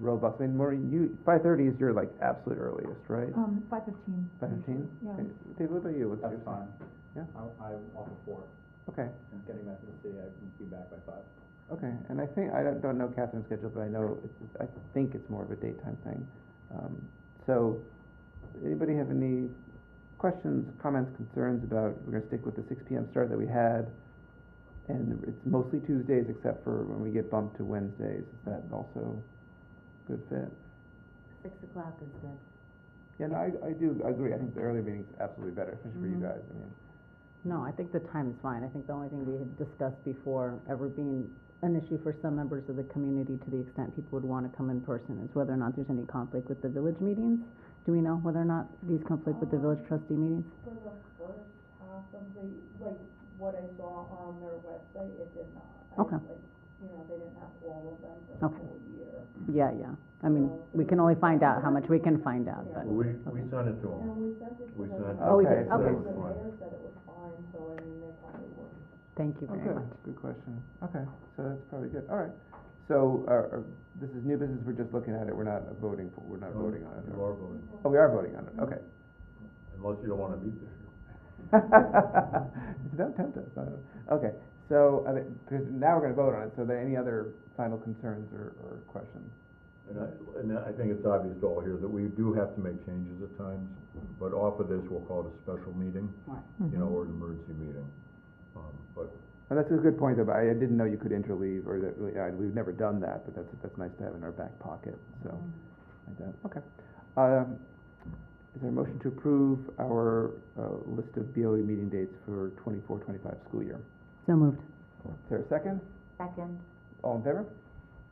robust, Maureen, 5:30 is your like absolute earliest, right? 5:15. 5:15? Yeah. Okay. Dave, what about you? What's That's yours? fine. Yeah? I'm off at 4, Okay, and getting back to the city, I can be back by 5. okay. And I think, I don't know Catherine's schedule, but I think it's more of a daytime thing. So, anybody have any questions, comments, concerns about, we're gonna stick with the 6 p.m. start that we had, and it's mostly Tuesdays except for when we get bumped to Wednesdays. Is that also good fit? 6 o'clock is good. Yeah, no, I do agree. I think the earlier meeting's absolutely better, especially for you guys. No, I think the time is fine. I think the only thing we had discussed before ever being an issue for some members of the community, to the extent people would want to come in person, is whether or not there's any conflict with the village meetings. Do we know whether or not these conflict with the village trustee meetings? For the first half Unfortunately, like what I saw on their website, it did not. Okay. They didn't have all of them for Okay. the whole year. Yeah. I mean, we can only find out how much we can find out, but, We sent it to them. And we sent it to We them. sent it. Oh, we did, so okay. it's The fine. mayor said it was fine, so I mean, they probably were. thank you Oh, very good, much. good question. Okay, so that's probably good, all right. So, this is new business, we're just looking at it, we're not voting on it. You or- are voting, Oh, we are voting on it, okay. unless you don't wanna meet this year. Don't tempt us, I don't know. Okay, so, because now we're gonna vote on it, so are there any other final concerns or questions? And I think it's obvious to all here that we do have to make changes at times, but off of this, we'll call it a special meeting, or an emergency meeting. But And that's a good point, though, but I didn't know you could interleave, or that, we've never done that, but that's nice to have in our back pocket, so, like that, okay. Is there a motion to approve our, list of BOE meeting dates for 24-25 school year? So moved. Is there a second? Second. All in favor?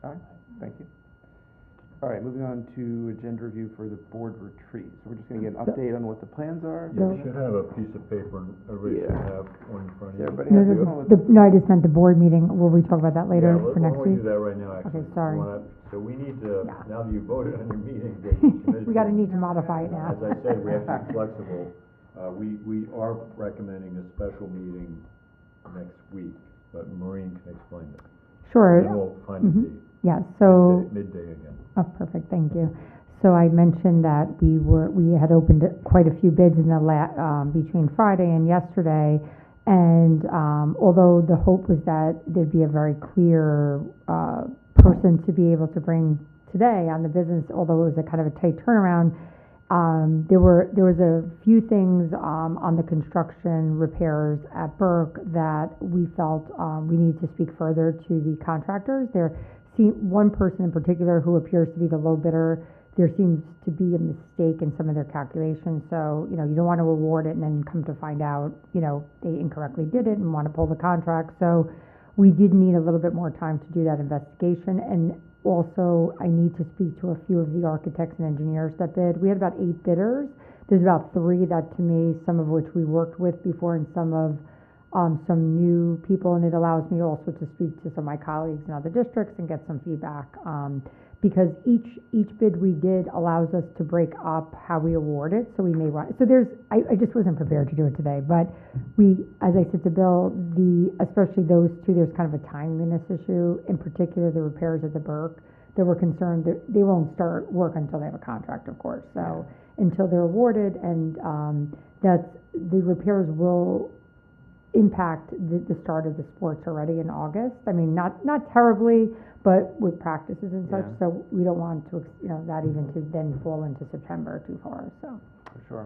Aye, thank you. All right, moving on to agenda review for the board retreat. So we're just gonna get an update on what the plans are. you should have a piece of paper, and everybody should Yeah. have one in front of Does you. everybody No, have just the one with? no, I just meant the board meeting. Will we talk about that later Yeah, for next why don't we week? do that right now, actually? Okay, sorry. So we need to, Yeah. now that you voted on your meeting date, committee. We gotta need to modify it now. As I said, we have to be flexible. We are recommending a special meeting next week, but Maureen can explain it. Sure. Then we'll find a Mhm. date. Yeah, so. Midday again. Oh, perfect, thank you. So I mentioned that we had opened quite a few bids in the between Friday and yesterday. And, although the hope was that there'd be a very clear, person to be able to bring today on the business, although it was a kind of a tight turnaround, there was a few things, on the construction repairs at Burke that we felt, we needed to speak further to the contractors. One person in particular who appears to be the low bidder, there seems to be a mistake in some of their calculations, so, you don't want to award it and then come to find out, they incorrectly did it and want to pull the contract, so we did need a little bit more time to do that investigation, and also I need to speak to a few of the architects and engineers that bid. We had about 8 bidders. There's about 3 that, to me, some of which we worked with before and some new people, and it allows me also to speak to some of my colleagues in other districts and get some feedback, because each bid we did allows us to break up how we award it, so we may want, so I just wasn't prepared to do it today, but as I said to Bill, especially those 2, there's kind of a timeliness issue, in particular the repairs at the Burke, that we're concerned that they won't start work until they have a contract, of course, so until they're awarded, and the repairs will impact the start of the sports already in August. I mean, not terribly, but with practices and such, Yeah. so we don't want to, that even to then fall into September too far, so. For sure.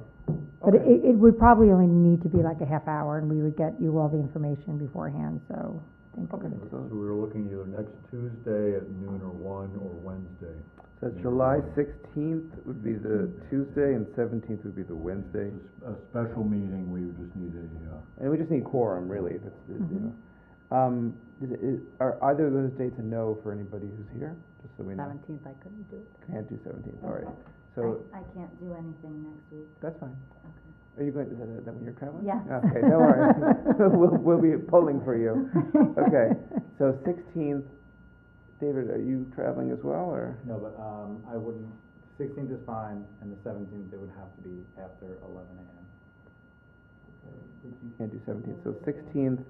But Okay. it would probably only need to be like a half hour, and we would get you all the information beforehand, so. I think Okay. it So we were looking either next Tuesday at noon or 1, or Wednesday. So July 16th would be the Tuesday and 17th would be the Wednesday. It's a special meeting, we would just need And we just need quorum, really, if it's. Are either of those dates a no for anybody who's here? Just so we know. 17th, I couldn't do it. Can't do 17th, all right. So, I can't do anything next week. that's fine. Okay. Are you going, is that when you're traveling? Yeah. Okay, no worries. We'll be pulling for you. Okay, so 16th, David, are you traveling as well, or? No, but, I wouldn't, 16th is fine, and the 17th, it would have to be after 11 a.m. You can't do 17th, so 16th,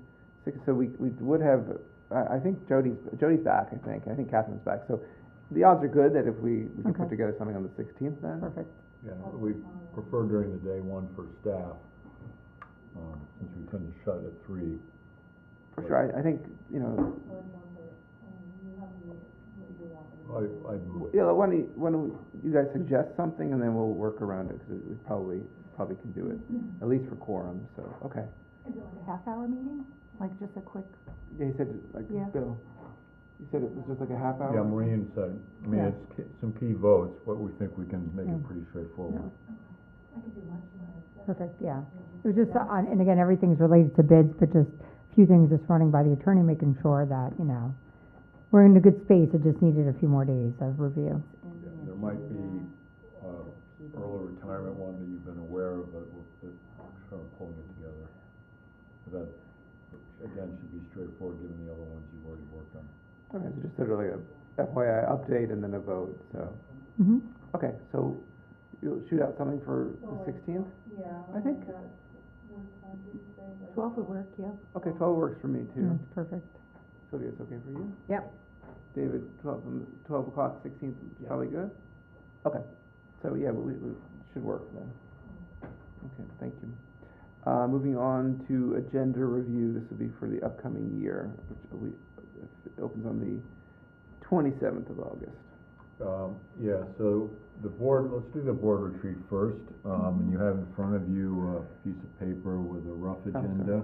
so we would have, I think Jody's back, I think Catherine's back, so the odds are good that if we can put Okay. together something on the 16th then. Perfect. Yeah, we prefer during the day, 1 for staff, since we tend to shut at 3. For sure, I think, I'd move. yeah, why don't you guys suggest something and then we'll work around it, because we probably can do it, at least for quorum, so, okay. Is it like a half-hour meeting? Like just a quick? Yeah, he said, like, Yeah. Bill, you said it was just like a half hour? Yeah, Maureen said, Yeah. it's some key votes, but we think we can make Yeah. it pretty straightforward. Perfect, yeah. It was just, and again, everything's related to bids, but just a few things just running by the attorney, making sure that, we're in a good space. It just needed a few more days of review. Yeah, there might be, early retirement one that you've been aware of, but we're sort of pulling it together. that, again, should be straightforward, given the other ones you've already worked on. Okay, so just sort of like a FYI update and then a vote, so, Mm-hmm. okay, so you'll shoot out something for the 16th? Yeah. I think- 12 would work, yeah. Okay, 12 works for me too. That's perfect. Sylvia, it's okay for you? Yep. David, 12 o'clock, 16th, Yeah. probably good? Okay, so yeah, we should work then. Okay, thank you. Moving on to agenda review, this will be for the upcoming year, which it opens on the 27th of August. Yeah, so the board, let's do the board retreat first. And you have in front of you a piece of paper with a rough agenda.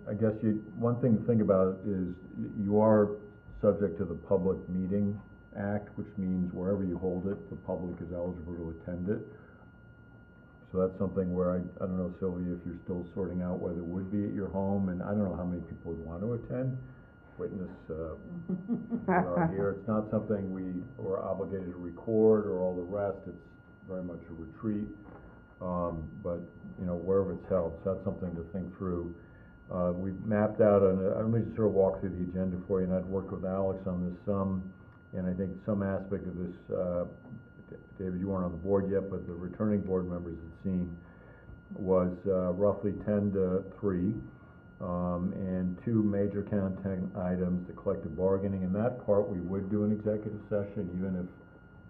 I guess one thing to think about is you are subject to the Public Meeting Act, which means wherever you hold it, the public is eligible to attend it. So that's something where I don't know, Sylvia, if you're still sorting out whether it would be at your home, and I don't know how many people would want to attend. Witness, we are here. It's not something we're obligated to record or all the rest. It's very much a retreat. But, wherever it's held, so that's something to think through. We've mapped out let me just sort of walk through the agenda for you, and I'd worked with Alex on this and I think some aspect of this, David, you weren't on the board yet, but the returning board members had seen, was roughly 10 to 3, and 2 major content items, the collective bargaining, and that part we would do an executive session, even if,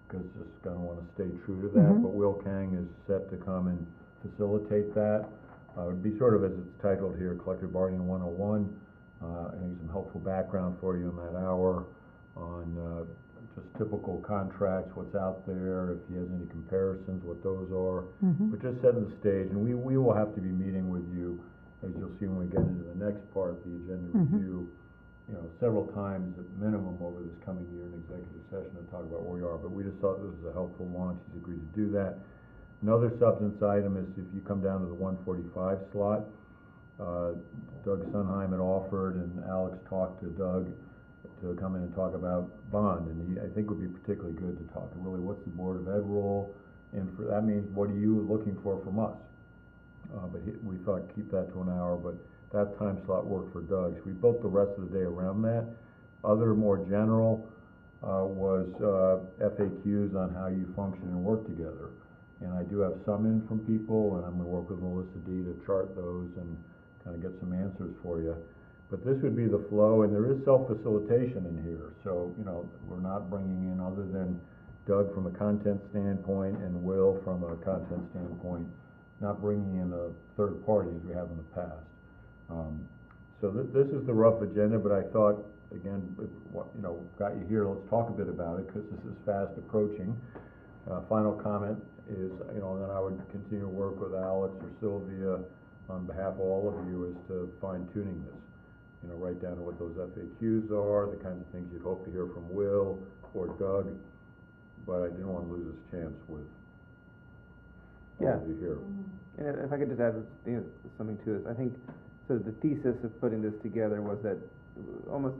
because just gonna wanna stay true to that, but Will Kang is set to come and facilitate that. It would be sort of, as it's titled here, Collective Bargaining 101. I think some helpful background for you in that hour on just typical contracts, what's out there, if he has any comparisons, what those are. But just setting the stage, and we will have to be meeting with you, as you'll see when we get into the next part, the agenda review, several times at minimum over this coming year in executive session to talk about where we are. But we just thought this was a helpful launch. He's agreed to do that. Another substance item is if you come down to the 1:45 slot, Doug Sunheim had offered, and Alex talked to Doug to come in and talk about bond, and I think would be particularly good to talk really what's the Board of Ed role, and for that means what are you looking for from us? But we thought keep that to an hour, but that time slot worked for Doug. So we built the rest of the day around that. Other more general was FAQs on how you function and work together. And I do have some in from people, and I'm gonna work with Melissa D to chart those and kind of get some answers for you. But this would be the flow, and there is self-facilitation in here. So, we're not bringing in, other than Doug from a content standpoint and Will from a content standpoint, not bringing in a third party as we have in the past. So this is the rough agenda, but I thought, again, got you here, let's talk a bit about it, because this is fast approaching. Final comment is, and then I would continue to work with Alex or Sylvia on behalf of all of you, is to fine-tuning this. Write down what those FAQs are, the kinds of things you'd hope to hear from Will or Doug, but I didn't want to lose this chance with all of you here. And if I could just add something to this, I think, so the thesis of putting this together was that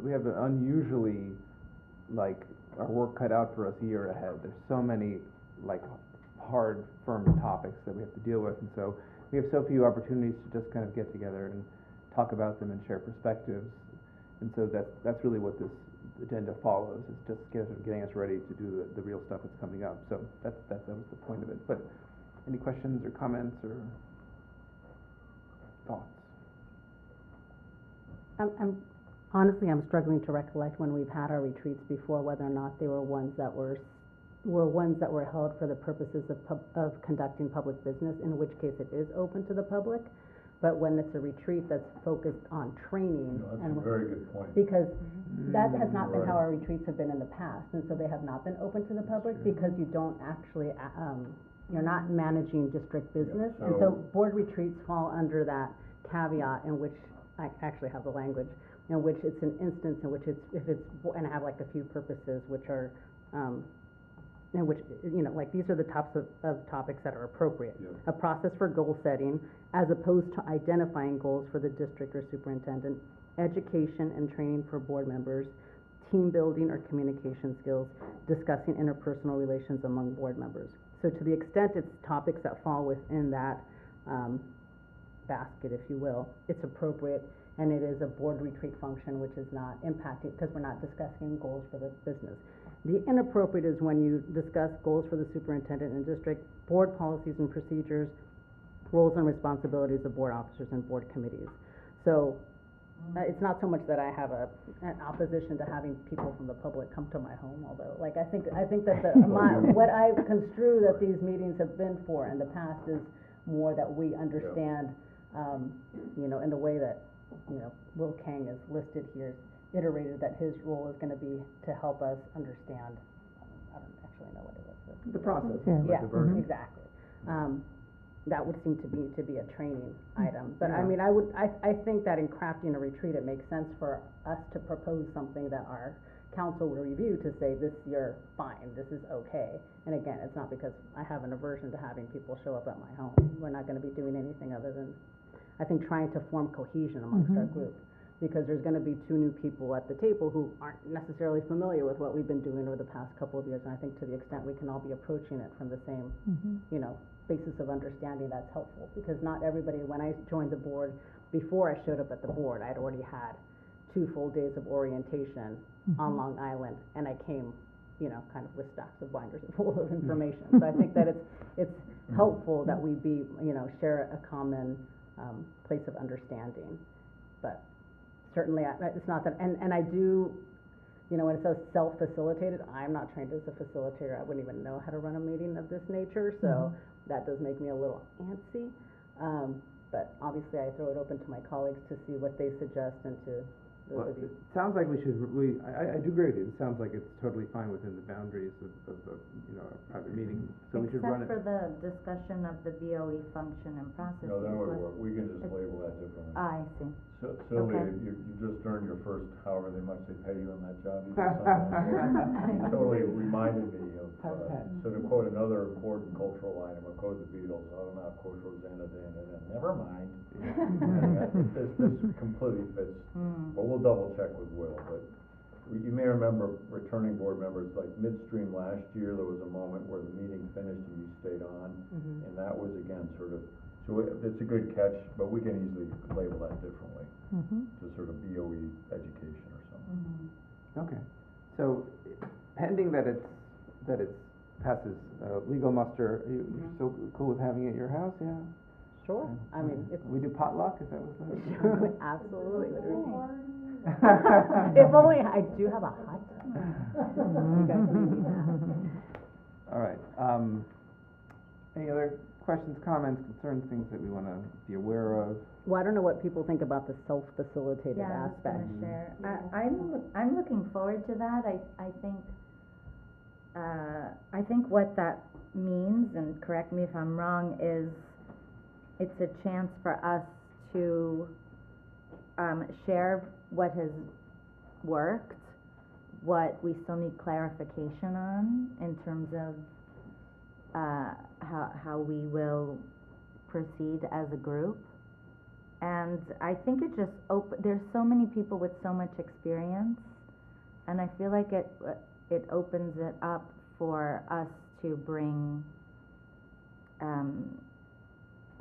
we have an unusually, our work cut out for us a year ahead. There's so many, hard, firm topics that we have to deal with, and so we have so few opportunities to just kind of get together and talk about them and share perspectives. And so that's really what this agenda follows, is just getting us ready to do the real stuff that's coming up. So that was the point of it. But any questions or comments or thoughts? Honestly, I'm struggling to recollect when we've had our retreats before, whether or not they were ones that were held for the purposes of conducting public business, in which case it is open to the public. But when it's a retreat that's focused on training. That's a very good point. Because that has not been how our retreats have been in the past, and so they have not been open to the public because you don't actually, you're not managing district business. And so board retreats fall under that caveat, in which I actually have the language, in which it's an instance in which and I have a few purposes, which are, in which, these are the types of topics that are appropriate. Yeah. A process for goal setting, as opposed to identifying goals for the district or superintendent, education and training for board members, team building or communication skills, discussing interpersonal relations among board members. So to the extent it's topics that fall within that basket, if you will, it's appropriate, and it is a board retreat function, which is not impacting, because we're not discussing goals for the business. The inappropriate is when you discuss goals for the superintendent and district, board policies and procedures, roles and responsibilities of board officers and board committees. So it's not so much that I have an opposition to having people from the public come to my home, although, like, I think that what I construe that these meetings have been for in the past is more that we understand, you know, in the way that, you know, Will Kang is listed here, iterated that his role is gonna be to help us understand, I don't actually know what it was. The process. Yeah, exactly. That would seem to be a training item, but I mean, I think that in crafting a retreat, it makes sense for us to propose something that our council will review to say, this, you're fine, this is okay. And again, it's not because I have an aversion to having people show up at my home. We're not gonna be doing anything other than, I think, trying to form cohesion amongst our group. Because there's gonna be two new people at the table who aren't necessarily familiar with what we've been doing over the past couple of years. And I think to the extent we can all be approaching it from the same, you know, basis of understanding, that's helpful. Because not everybody, when I joined the board, before I showed up at the board, I'd already had 2 full days of orientation on Long Island, and I came, you know, kind of with stacks of binders full of information. So I think that it's helpful that we be, you know, share a common place of understanding. But certainly, it's not that, and I do, you know, when it says self-facilitated, I'm not trained as a facilitator. I wouldn't even know how to run a meeting of this nature, so that does make me a little antsy. But obviously, I throw it open to my colleagues to see what they suggest and to Well, it sounds like I do agree with you. It sounds like it's totally fine within the boundaries of you know, a private meeting. So we should run it. Except for the discussion of the BOE function and processes. No, that would work, we can just label that differently. I see. So, Sylvia, Okay. you just earned your first, however much they pay you on that job. You just signed on. You totally reminded me of, so to quote another important cultural item, I'll quote the Beatles, I don't know, quote Rosanna Dan, never mind. I think this completely fits, but we'll double check with Will, but you may remember returning board members, like midstream last year, there was a moment where the meeting finished and you stayed on, and that was again sort of, so it's a good catch, but we can easily label that differently, to sort of BOE education or something. Okay, so pending that it passes legal muster, you're still cool with having it at your house, yeah? Sure, I mean, if We do potluck, if that was the. sure, absolutely. If only I do have a hot tub. You guys may need that. All right, any other questions, comments, concerns, things that we wanna be aware of? Well, I don't know what people think about the self-facilitated Yeah, I was aspect. gonna share. I'm looking forward to that. I think what that means, and correct me if I'm wrong, is it's a chance for us to share what has worked, what we still need clarification on in terms of how we will proceed as a group. And I think it just there's so many people with so much experience, and I feel like it opens it up for us to bring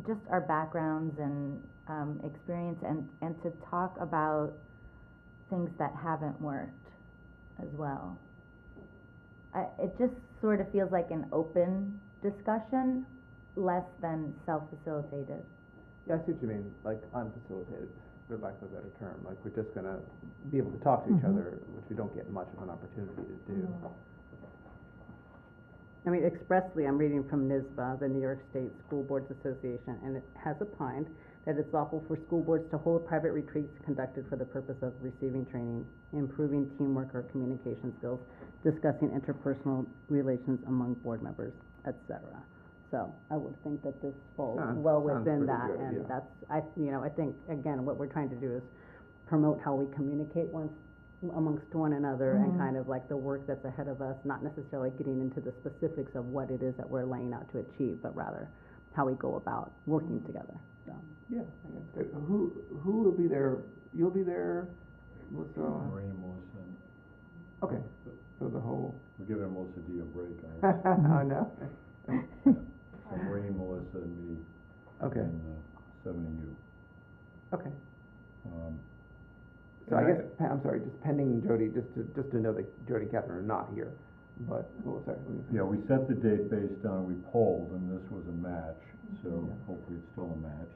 just our backgrounds and experience, and to talk about things that haven't worked as well. It just sort of feels like an open discussion, less than self-facilitated. Yeah, I see what you mean, like unfacilitated, for lack of a better term, like we're just gonna be able to talk to each other, which we don't get much of an opportunity to do. I mean, expressly, I'm reading from NISBA, the New York State School Boards Association, and it has opined that it's lawful for school boards to hold private retreats conducted for the purpose of receiving training, improving teamwork or communication skills, discussing interpersonal relations among board members, etc. So I would think that this falls well within that, good, and yeah. that's, I think, again, what we're trying to do is promote how we communicate amongst one another, and kind of like the work that's ahead of us, not necessarily getting into the specifics of what it is that we're laying out to achieve, but rather how we go about working together, so. Yeah, I guess. Who will be there? You'll be there, Melissa? Marie and Melissa. Okay, so the whole, We're giving Melissa D a break, I guess. I know. So Maureen, Melissa, and me, Okay, and, 7 of you. okay. Um, So I and guess, I'm sorry, just pending Jody, just to know that Jody and Catherine are not here, but, oh, sorry. what were you saying? Yeah, we set the date based on, we polled, and this was a match, so Yeah. hopefully it's still a match.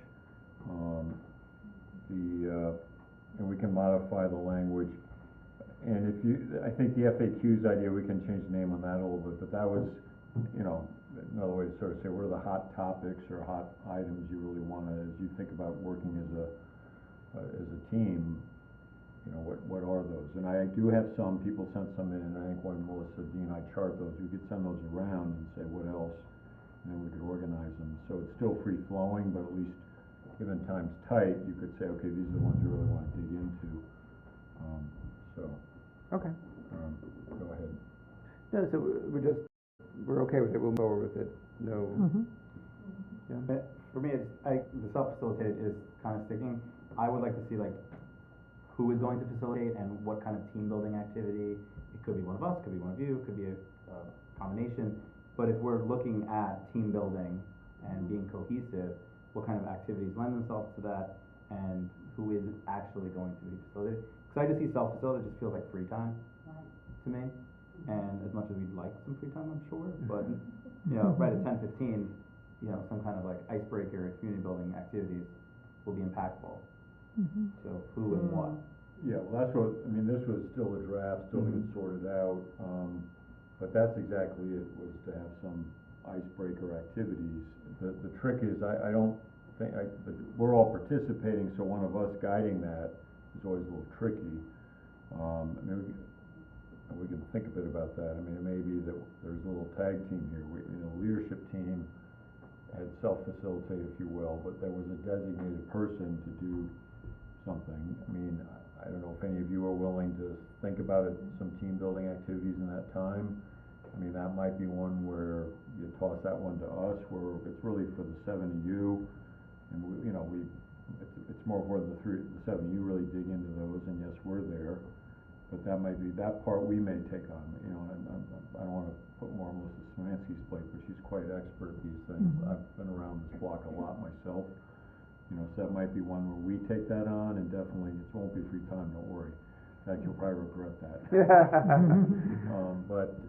And we can modify the language, and if you, I think the FAQ's idea, we can change the name on that a little bit, but that was, you know, another way to sort of say, what are the hot topics or hot items you really wanna, as you think about working as a team, you know, what are those? And I do have some, people sent some in, and I think when Melissa, Dee, and I chart those, we could send those around and say, what else? And then we could organize them, so it's still free flowing, but at least, given time's tight, you could say, okay, these are the ones you really wanna dig into. Okay. Go ahead. No, so we're okay with it, we'll move forward with it, no, Mhm. yeah. But for me, the self-facilitated is kind of sticking. I would like to see like who is going to facilitate and what kind of team building activity. It could be one of us, could be one of you, could be a combination. But if we're looking at team building and being cohesive, what kind of activities lend themselves to that, and who is actually going to be facilitated? Because I just see self-facilitated, it just feels like free time to me. And as much as we'd like some free time, I'm sure, but, you know, right at 10:15, you know, some kind of like icebreaker, community building activities will be impactful. Mhm. So who and what? Yeah, well, that's what, I mean, this was still a draft, still to get sorted out, but that's exactly it, was to have some icebreaker activities. The trick is, I don't think, we're all participating, so one of us guiding that is always a little tricky. I mean, we can think a bit about that. I mean, it may be that there's a little tag team here. The leadership team had self-facilitate, if you will, but there was a designated person to do something. I mean, I don't know if any of you are willing to think about it, some team building activities in that time. I mean, that might be one where you toss that one to us, where it's really for the 7 of you, and it's more for the 7 of you really dig into those, and yes, we're there. But that might be, that part we may take on, you know, and I don't wanna put more on Melissa Szymanski's plate, but she's quite expert at these things. Mhm. I've been around this block a lot myself, you know, so that might be one where we take that on, and definitely, it won't be free time, don't worry. In fact, you'll probably regret that.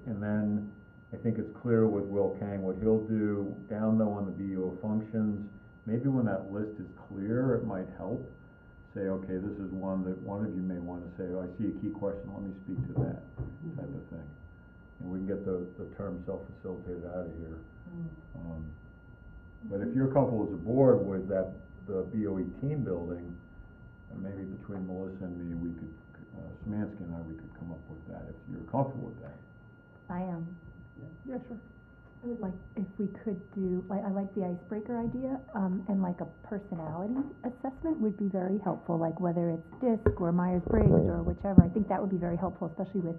And then, I think it's clear with Will Kang what he'll do, down though on the BUO functions, maybe when that list is clear, it might help. Say, okay, this is one that one of you may wanna say, oh, I see a key question, let me speak to that, type of thing. And we can get the term self-facilitated out of here. But if you're comfortable as a board with that, the BOE team building, maybe between Melissa and me, we could, Szymanski and I, we could come up with that, if you're comfortable with that. I am. Yeah, sure. I would like, if we could do, like, I like the icebreaker idea, and like a personality assessment would be very helpful, like whether it's DISC or Myers-Briggs or whichever. I think that would be very helpful, especially with,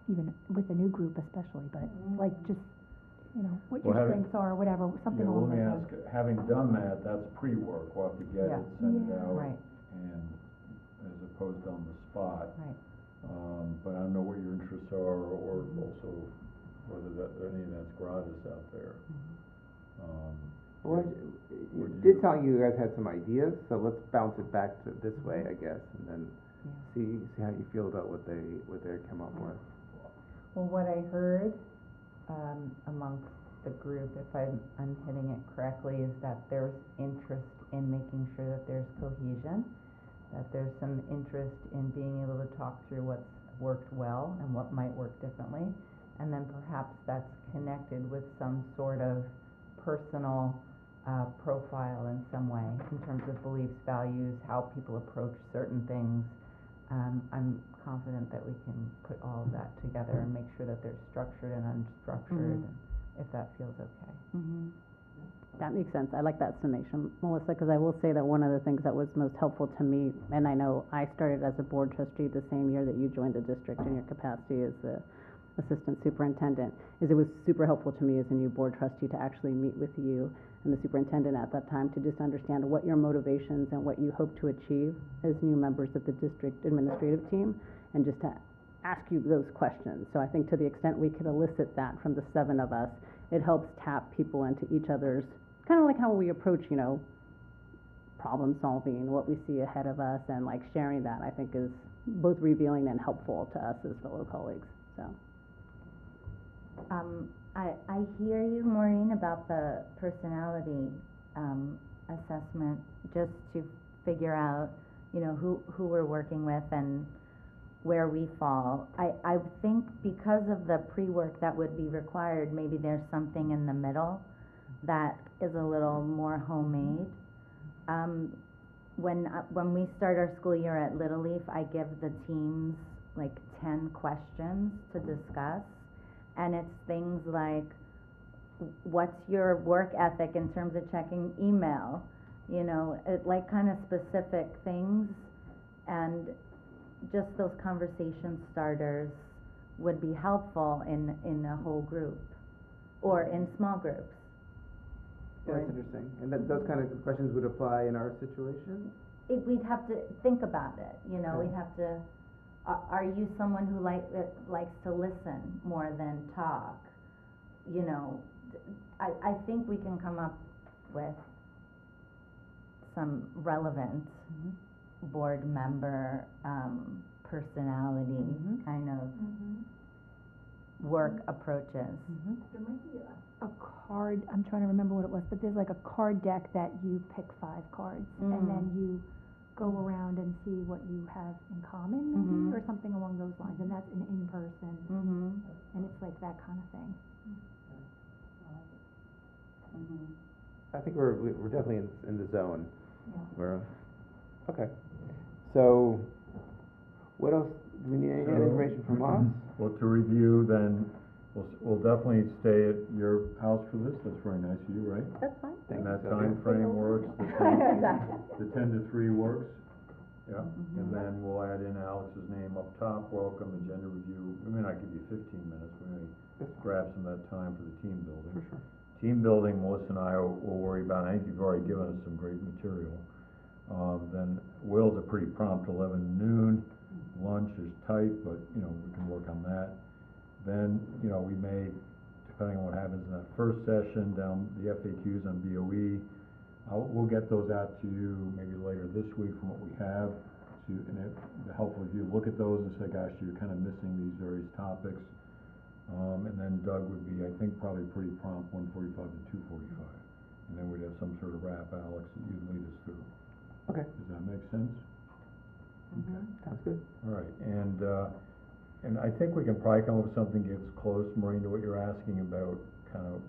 even with a new group especially, but like just, you know, what your Well, having- strengths are, whatever, something along those Yeah, lines. well, let me ask, having done that, that's pre-work, we'll have to get Yeah. it, send it Yeah. out, Right, and as opposed to on the spot. right. But I don't know what your interests are, or also whether any of that's gratis out there. Well, Would it did you- sound like you guys had some ideas, so let's bounce it back to this way, I guess, and then Yeah. see how you feel about what they come up with. Well, what I heard, amongst the group, if I'm hitting it correctly, is that there's interest in making sure that there's cohesion, that there's some interest in being able to talk through what's worked well and what might work differently, and then perhaps that's connected with some sort of personal profile in some way, in terms of beliefs, values, how people approach certain things. I'm confident that we can put all of that together and make sure that they're structured and unstructured, and if that feels okay. That makes sense. I like that summation, Melissa, because I will say that one of the things that was most helpful to me, and I know I started as a board trustee the same year that you joined the district in your capacity as the assistant superintendent, is it was super helpful to me as a new board trustee to actually meet with you and the superintendent at that time to just understand what your motivations and what you hope to achieve as new members of the district administrative team, and just to ask you those questions. So I think to the extent we could elicit that from the 7 of us, it helps tap people into each other's, kind of like how we approach, you know, problem solving, what we see ahead of us, and like sharing that, I think, is both revealing and helpful to us as fellow colleagues, so. I hear you, Maureen, about the personality, assessment, just to figure out, you know, who we're working with and where we fall. I think because of the pre-work that would be required, maybe there's something in the middle that is a little more homemade. When we start our school year at Little Leaf, I give the teams like 10 questions to discuss, and it's things like, what's your work ethic in terms of checking email? You know, like kind of specific things, and just those conversation starters would be helpful in a whole group or in small groups. Yeah, that's interesting. And those kind of questions would apply in our situation? We'd have to think about it, you know, Okay. we'd have to, are you someone who likes to listen more than talk? You know, I think we can come up with some relevant board member, personality kind of work approaches. There might be a card, I'm trying to remember what it was, but there's like a card deck that you pick 5 cards, and then you go around and see what you have in common, maybe, or something along those lines, and that's an in-person, and it's like that kind of thing. I think we're definitely in the zone. Yeah. We're, okay. So, what else, do we need any information from us? Well, to review, then, we'll definitely stay at your house for this, that's very nice of you, right? That's fine. Thank And you, that Sylvia. time frame works, Exactly. the 10 to 3 works, yeah, and then we'll add in Alex's name up top, welcome, agenda review, we may not give you 15 minutes, we may grab some of that time for the team building. For sure. Team building, Melissa and I will worry about. I think you've already given us some great material. Then Will's a pretty prompt 11 noon. Lunch is tight, but, you know, we can work on that. Then, you know, we may, depending on what happens in that first session, down the FAQs on BOE, we'll get those out to you maybe later this week from what we have. And it'd be helpful if you look at those and say, gosh, you're kind of missing these various topics. And then Doug would be, I think, probably pretty prompt, 1:45 to 2:45. And then we'd have some sort of wrap, Alex, that you'd lead us through. Okay. Does that make sense? Okay. Sounds good. All right, and I think we can probably come up with something that gets close, Maureen, to what you're asking about, kind of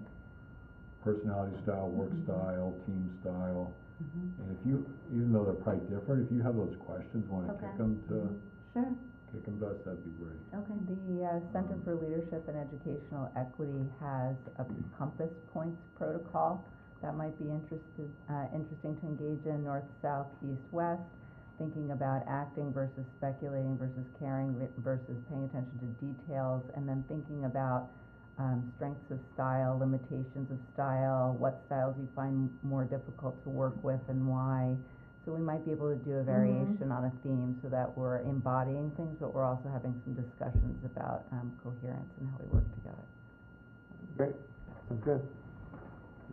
personality style, work style, team style. And if you, even though they're probably different, if you have those questions, wanna Okay. kick them to, Sure. kick them to us, that'd be great. Okay. The Center for Leadership and Educational Equity has a compass points protocol that might be interesting to engage in: north, south, east, west, thinking about acting versus speculating versus caring versus paying attention to details, and then thinking about strengths of style, limitations of style, what styles you find more difficult to work with and why. So we might be able to do a variation on a theme so that we're embodying things, but we're also having some discussions about coherence and how we work together. Great, sounds good.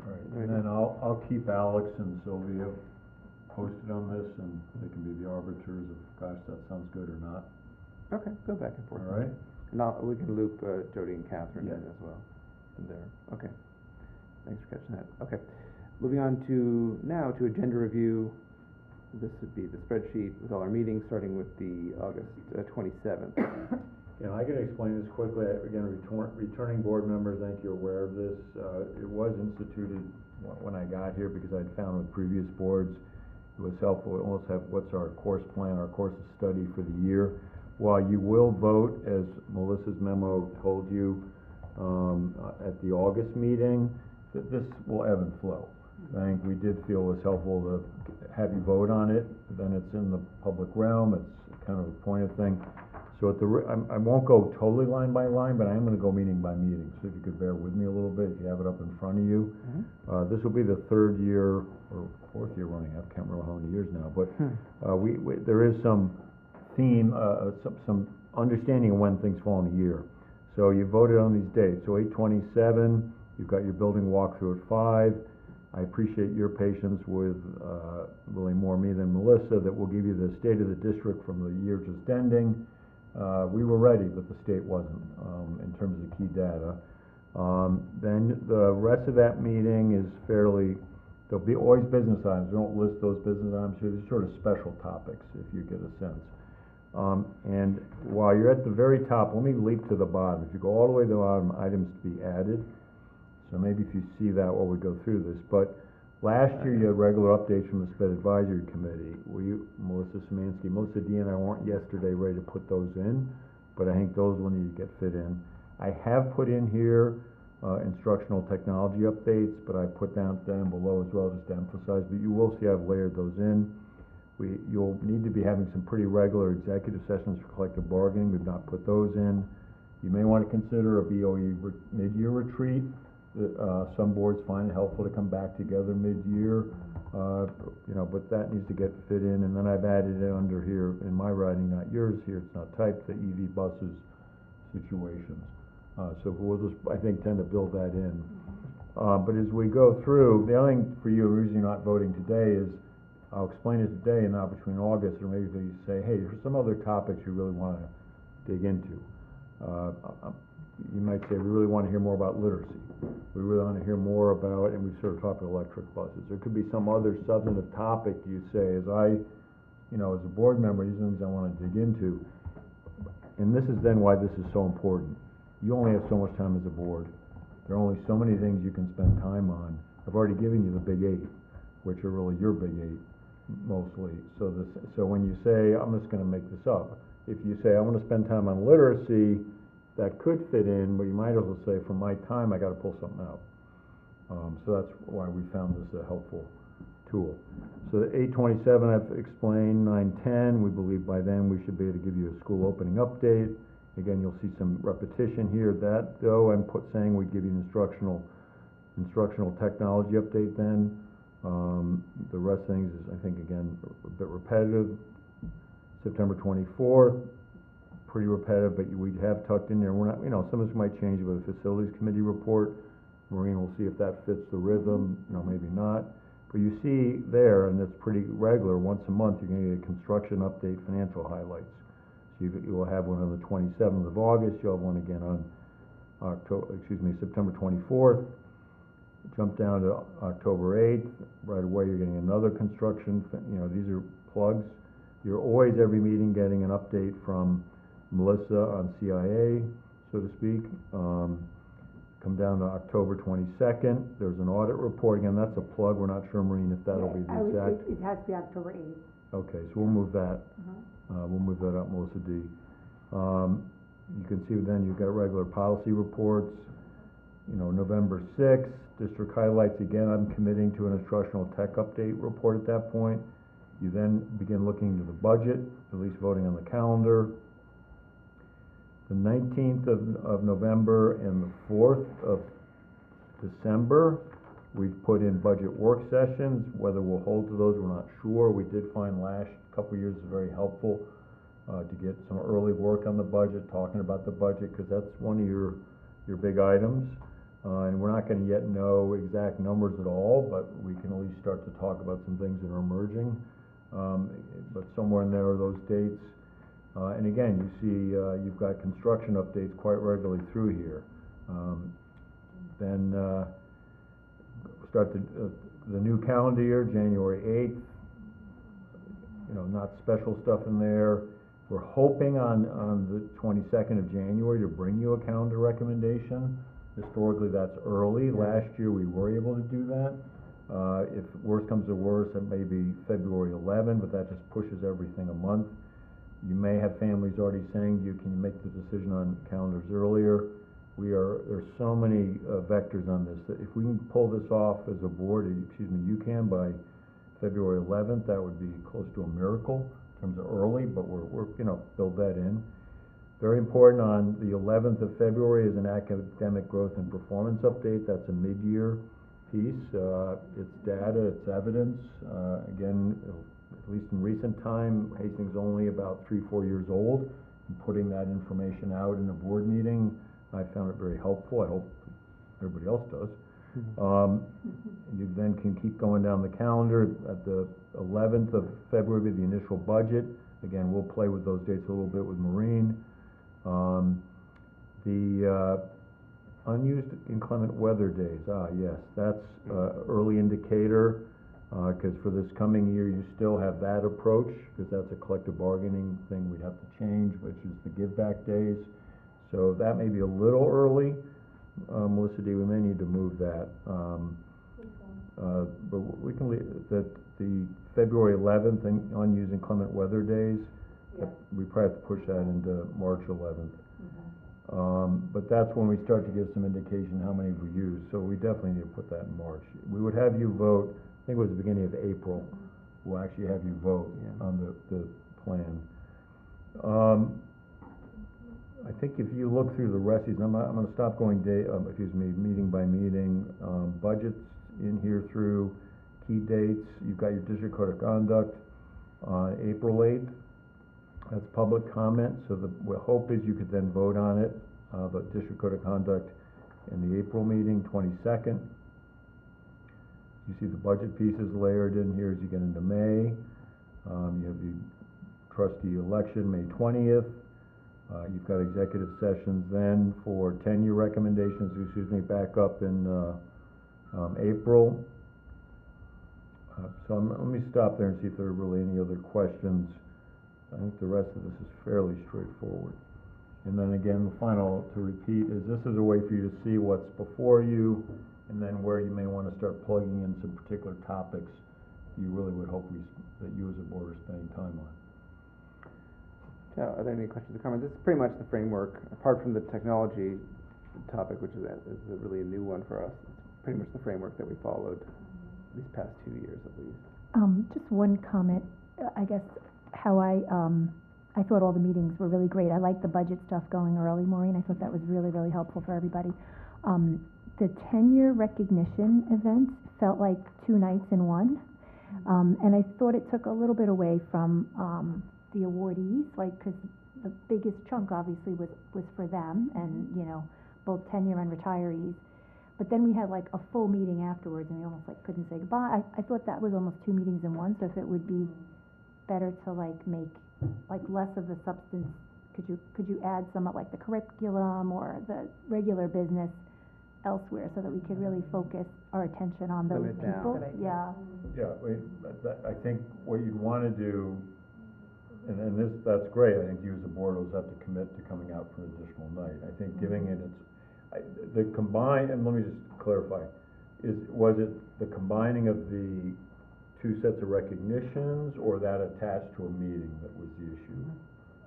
All right, Very and then I'll keep Alex and Sylvia posted on this, and they can be the arbiters of, gosh, that sounds good or not. Okay, go back and forth. All right? And we can loop Jody and Catherine in Yeah. as well, in there. Okay, thanks for catching that. Okay, moving on to agenda review. This would be the spreadsheet with all our meetings, starting with the August 27th. Yeah, I can explain this quickly. Again, returning board members, I think you're aware of this. It was instituted when I got here because I'd found with previous boards, it was helpful to almost have what's our course plan, our course of study for the year. While you will vote, as Melissa's memo told you, at the August meeting, that this will ebb and flow. I think we did feel it was helpful to have you vote on it, then it's in the public realm, it's kind of a pointed thing. So at I won't go totally line by line, but I am gonna go meeting by meeting, so if you could bear with me a little bit, if you have it up in front of you. This will be the 3rd year, or 4th year running, I can't remember how many years now, but there is some theme, some understanding of when things fall in a year. So you voted on these dates, so 8/27, you've got your building walkthrough at 5. I appreciate your patience with, really more me than Melissa, that will give you the state of the district from the year just ending. We were ready, but the state wasn't, in terms of key data. Then the rest of that meeting is fairly, there'll be always business items. We don't list those business items here. These are sort of special topics, if you get a sense. And while you're at the very top, let me leap to the bottom. If you go all the way to the bottom, items to be added. So maybe if you see that while we go through this. But last year you had regular updates from the SPED Advisory Committee. Melissa Szymanski, Melissa D and I weren't yesterday ready to put those in, but I think those will need to get fit in. I have put in here instructional technology updates, but I put down below as well just to emphasize, but you will see I've layered those in. You'll need to be having some pretty regular executive sessions for collective bargaining. We've not put those in. You may want to consider a BOE mid-year retreat. Some boards find it helpful to come back together mid-year, but that needs to get fit in. And then I've added it under here in my writing, not yours here, it's not typed, the EV buses situations. So we'll just, I think, tend to build that in. But as we go through, the other thing for you, the reason you're not voting today is, I'll explain it today and not between August, or maybe you say, hey, there's some other topics you really want to dig into. You might say, we really want to hear more about literacy. We really want to hear more about, and we sort of talked about electric buses. There could be some other substantive topic you say, as a board member, these are things I want to dig into. And this is then why this is so important. You only have so much time as a board. There are only so many things you can spend time on. I've already given you the big 8, which are really your big 8, mostly. So when you say, I'm just going to make this up, if you say, I want to spend time on literacy, that could fit in, but you might also say, from my time, I got to pull something out. So that's why we found this a helpful tool. So the 8/27 I've explained, 9/10, we believe by then we should be able to give you a school opening update. Again, you'll see some repetition here. That, though, I'm saying we'd give you an instructional technology update then. The rest of things is, I think, again, a bit repetitive. September 24th, pretty repetitive, but we have tucked in there. We're not, some of this might change with a facilities committee report. Maureen will see if that fits the rhythm, maybe not. But you see there, and it's pretty regular, once a month, you're going to get a construction update financial highlights. So you will have one on the 27th of August. You'll have one again on September 24th. Jump down to October 8th. Right away, you're getting another construction. These are plugs. You're always, every meeting, getting an update from Melissa on CIA, so to speak. Come down to October 22nd. There's an audit report. Again, that's a plug. We're not sure, Maureen, if that'll be the exact. It has to be October 8th. Okay, so we'll move that. We'll move that up, Melissa D. You can see then you've got regular policy reports. November 6th, district highlights. Again, I'm committing to an instructional tech update report at that point. You then begin looking into the budget, at least voting on the calendar. The 19th of November and the 4th of December, we've put in budget work sessions. Whether we'll hold to those, we're not sure. We did find last couple years is very helpful to get some early work on the budget, talking about the budget, because that's one of your big items. And we're not going to yet know exact numbers at all, but we can at least start to talk about some things that are emerging. But somewhere in there are those dates. And again, you see you've got construction updates quite regularly through here. Then start the new calendar year, January 8th. Not special stuff in there. We're hoping on the 22nd of January to bring you a calendar recommendation. Historically, that's early. Last year, we were able to do that. If worse comes to worse, it may be February 11, but that just pushes everything a month. You may have families already saying to you, can you make the decision on calendars earlier? There's so many vectors on this that if we can pull this off as a board, you can by February 11th, that would be close to a miracle in terms of early, but we're build that in. Very important, on the 11th of February is an academic growth and performance update. That's a mid-year piece. It's data, it's evidence. Again, at least in recent time, Hastings is only about 3-4 years old. and putting that information out in a board meeting. I found it very helpful. I hope everybody else does. You then can keep going down the calendar. At the 11th of February, the initial budget. Again, we'll play with those dates a little bit with Maureen. The unused inclement weather days. Yes, that's early indicator, because for this coming year, you still have that approach, because that's a collective bargaining thing we'd have to change, which is the give back days. So that may be a little early. Melissa D, we may need to move that. But we can leave that the February 11th unused inclement weather days. Yeah. We probably have to push that into March 11th. But that's when we start to give some indication how many we use. So we definitely need to put that in March. We would have you vote, I think it was the beginning of April, we'll actually have you vote on the plan. I think if you look through the rest of these, I'm gonna stop going meeting by meeting. Budgets in here through key dates. You've got your district code of conduct on April 8th. That's public comment, so the hope is you could then vote on it, the district code of conduct in the April meeting, 22nd. You see the budget pieces layered in here as you get into May. You have the trustee election, May 20th. You've got executive sessions then for tenure recommendations, back up in April. So let me stop there and see if there are really any other questions. I think the rest of this is fairly straightforward. And then again, the final, to repeat, is this is a way for you to see what's before you, and then where you may want to start plugging in some particular topics you really would hope that you as a board are spending time on. Yeah, are there any questions or comments? This is pretty much the framework, apart from the technology topic, which is a really a new one for us. It's pretty much the framework that we followed these past 2 years at least. Just one comment, I guess, how I thought all the meetings were really great. I liked the budget stuff going early, Maureen. I thought that was really, really helpful for everybody. The tenure recognition event felt like 2 nights in one. And I thought it took a little bit away from the awardees, because the biggest chunk obviously was for them and, both tenure and retirees. But then we had like a full meeting afterwards and we almost couldn't say goodbye. I thought that was almost 2 meetings in one, so if it would be better to make less of the substance, could you add some of the curriculum or the regular business elsewhere so that we could really focus our attention on those people? Yeah. I think what you'd want to do, and that's great. I think you as a board will have to commit to coming out for an additional night. I think giving it the combine, and let me just clarify, was it the combining of the 2 sets of recognitions, or that attached to a meeting that was the issue?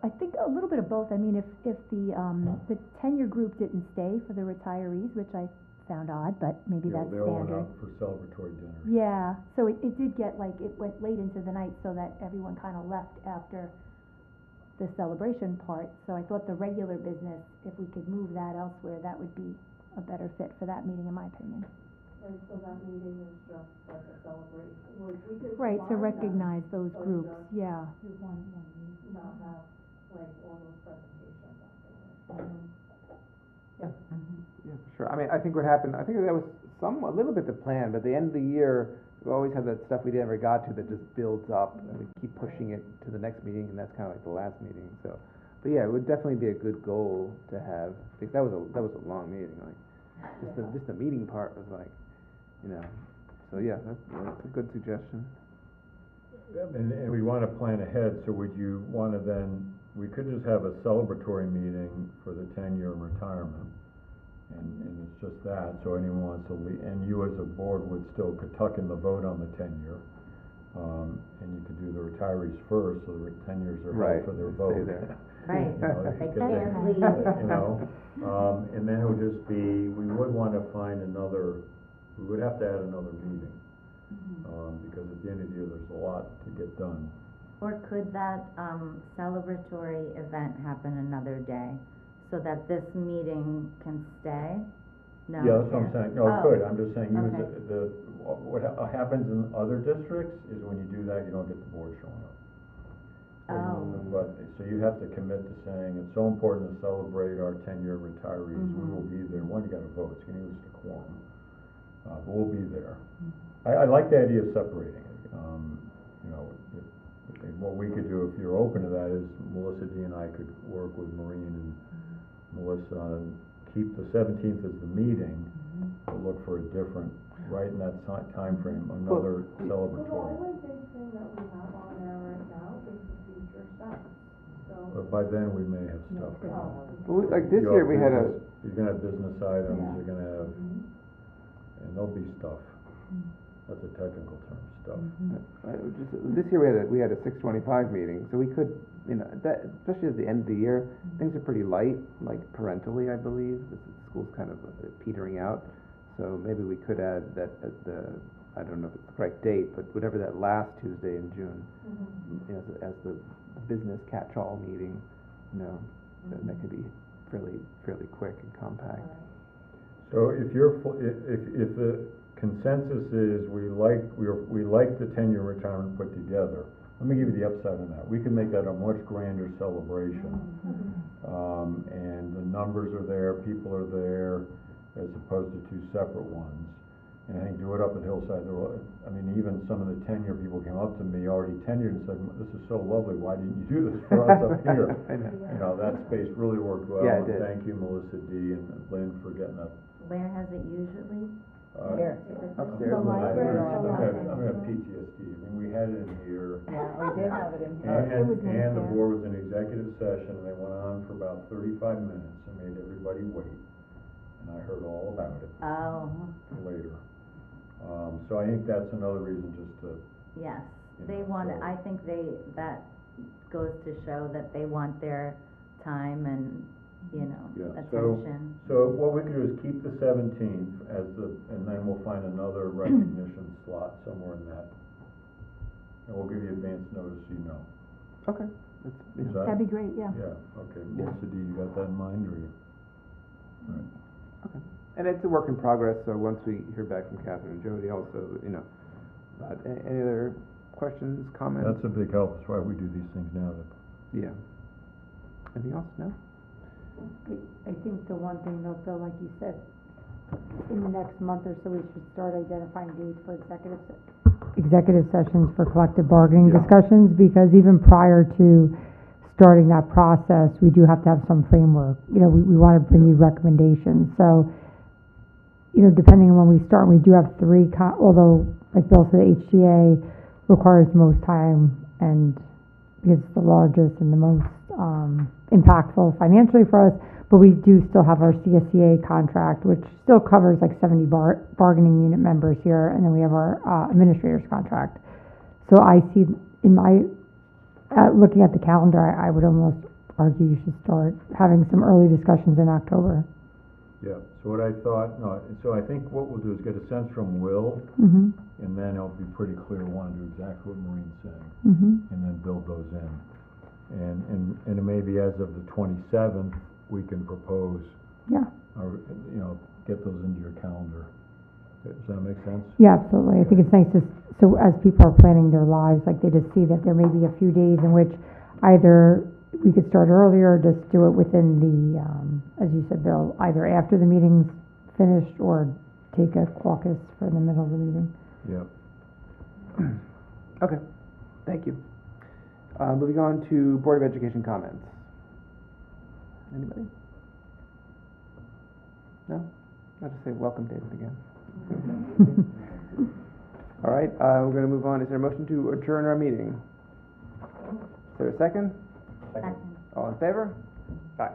I think a little bit of both. I mean, if the tenure group didn't stay for the retirees, which I found odd, but maybe that's they all standard. went out for celebratory dinner. Yeah, so it did get it went late into the night so that everyone kind of left after the celebration part. So I thought the regular business, if we could move that elsewhere, that would be a better fit for that meeting, in my opinion. And so that meeting is just like a celebration, we could Right, to combine recognize those or groups, just yeah. do one meeting, not have all those presentations afterwards. Yeah, for sure. I mean, I think what happened, I think that was a little bit the plan, but at the end of the year, we always have that stuff we never got to that just builds up, and we keep pushing it to the next meeting, and that's kind of like the last meeting, so. But yeah, it would definitely be a good goal to have, because that was a long meeting, just the meeting part was so yeah, that's a good suggestion. And we want to plan ahead, so would you want to then, we could just have a celebratory meeting for the tenure and retirement, and it's just that, so anyone wants to leave, and you as a board could tuck in the vote on the tenure, and you could do the retirees first, so the tenures are held for their vote. Stay there. Right, they can't leave. And then it would just be, we would want to find we would have to add another meeting, because at the end of the year, there's a lot to get done. Or could that celebratory event happen another day, so that this meeting can stay? No? Yeah, that's what I'm saying. No, it could. I'm just saying, Okay. what happens in other districts is when you do that, you don't get the board showing up. Oh. But, so you have to commit to saying, it's so important to celebrate our 10-year retirees, we Mhm. will be there. One, you gotta vote, it's gonna give us a quorum, but we'll be there. I like the idea of separating it, you know, what we could do, if you're open to that, is Melissa D and I could work with Maureen and Melissa on, keep the 17th as the meeting, but look for a different, right in that timeframe, another celebratory. big thing that we have on there right now is the future steps, so. But by then, we may have stuff. Well, like this You'll year, have we had a, business- You're gonna have business items, Yeah. you're gonna have, and there'll be stuff. That's a technical term, stuff. this year we had a 6:25 meeting, so we could, you know, that, especially at the end of the year, things are pretty light, like parentally, I believe, the school's kind of petering out. So maybe we could add that at the, I don't know if it's the correct date, but whatever that last Tuesday in June, as the business catch-all meeting, you know, that could be fairly quick and compact. So if you're, if the consensus is we like the 10-year retirement put together, let me give you the upside on that. We can make that a much grander celebration. And the numbers are there, people are there, as opposed to two separate ones. And I think do it up at Hillside, I mean, even some of the 10-year people came up to me, already tenured, and said, this is so lovely, why didn't you do this for us up here? I know. You know, that space really worked well. Yeah, it and did. Thank you, Melissa D. and Lynn, for getting that. Where has it usually? Here. Upstairs. The library. I'm gonna have PTSD, I mean, we had it in here. Yeah, we did have it in here. It was nice And the there. board was in executive session, and they went on for about 35 minutes, and made everybody wait. And I heard all about it Oh, later. So I think that's another reason just to, yes, You they know, want, so- I think that goes to show that they want their time and, you know, Yeah, attention. so what we could do is keep the 17th as and then we'll find another recognition slot somewhere in that. And we'll give you advance notice so you know. Okay, that's, Is yeah. that? That'd be great, yeah. Yeah, okay, Melissa D, you got that in mind, or you? All right. Okay. And it's a work in progress, so once we hear back from Catherine and Jody also, you know, any other questions, comments? That's a big help, that's why we do these things now. Yeah. Anything else? No? I think the one thing though, Phil, like you said, in the next month or so, we should start identifying dates for executive sessions for collective bargaining Yeah. discussions, because even prior to starting that process, we do have to have some framework. You know, we want to bring you recommendations, so, you know, depending on when we start, we do have three, although, like Bill said, the HGA requires the most time, and because it's the largest and the most impactful financially for us, but we do still have our CSCA contract, which still covers like 70 bargaining unit members here, and then we have our administrator's contract. So I see in my, looking at the calendar, I would almost argue you should start having some early discussions in October. Yeah, so what I thought, so I think what we'll do is get a sense from Will, Mm-hmm, and then it'll be pretty clear, we want to do exactly what Maureen's saying, mm-hmm. and then build those in. And maybe as of the 27th, we can propose, Yeah. or, you know, get those into your calendar. Does that make sense? Yeah, absolutely. I think it's nice to, so as people are planning their lives, like they just see that there may be a few days in which either we could start earlier or just do it within the, as you said, Bill, either after the meeting's finished or take a caucus for the middle of the meeting. Yep. Okay, thank you. Moving on to Board of Education comments. Anybody? No? I'll just say welcome, David, again. All right, we're gonna move on. Is there a motion to adjourn our meeting? Is there a second? Second. All in favor? Aye.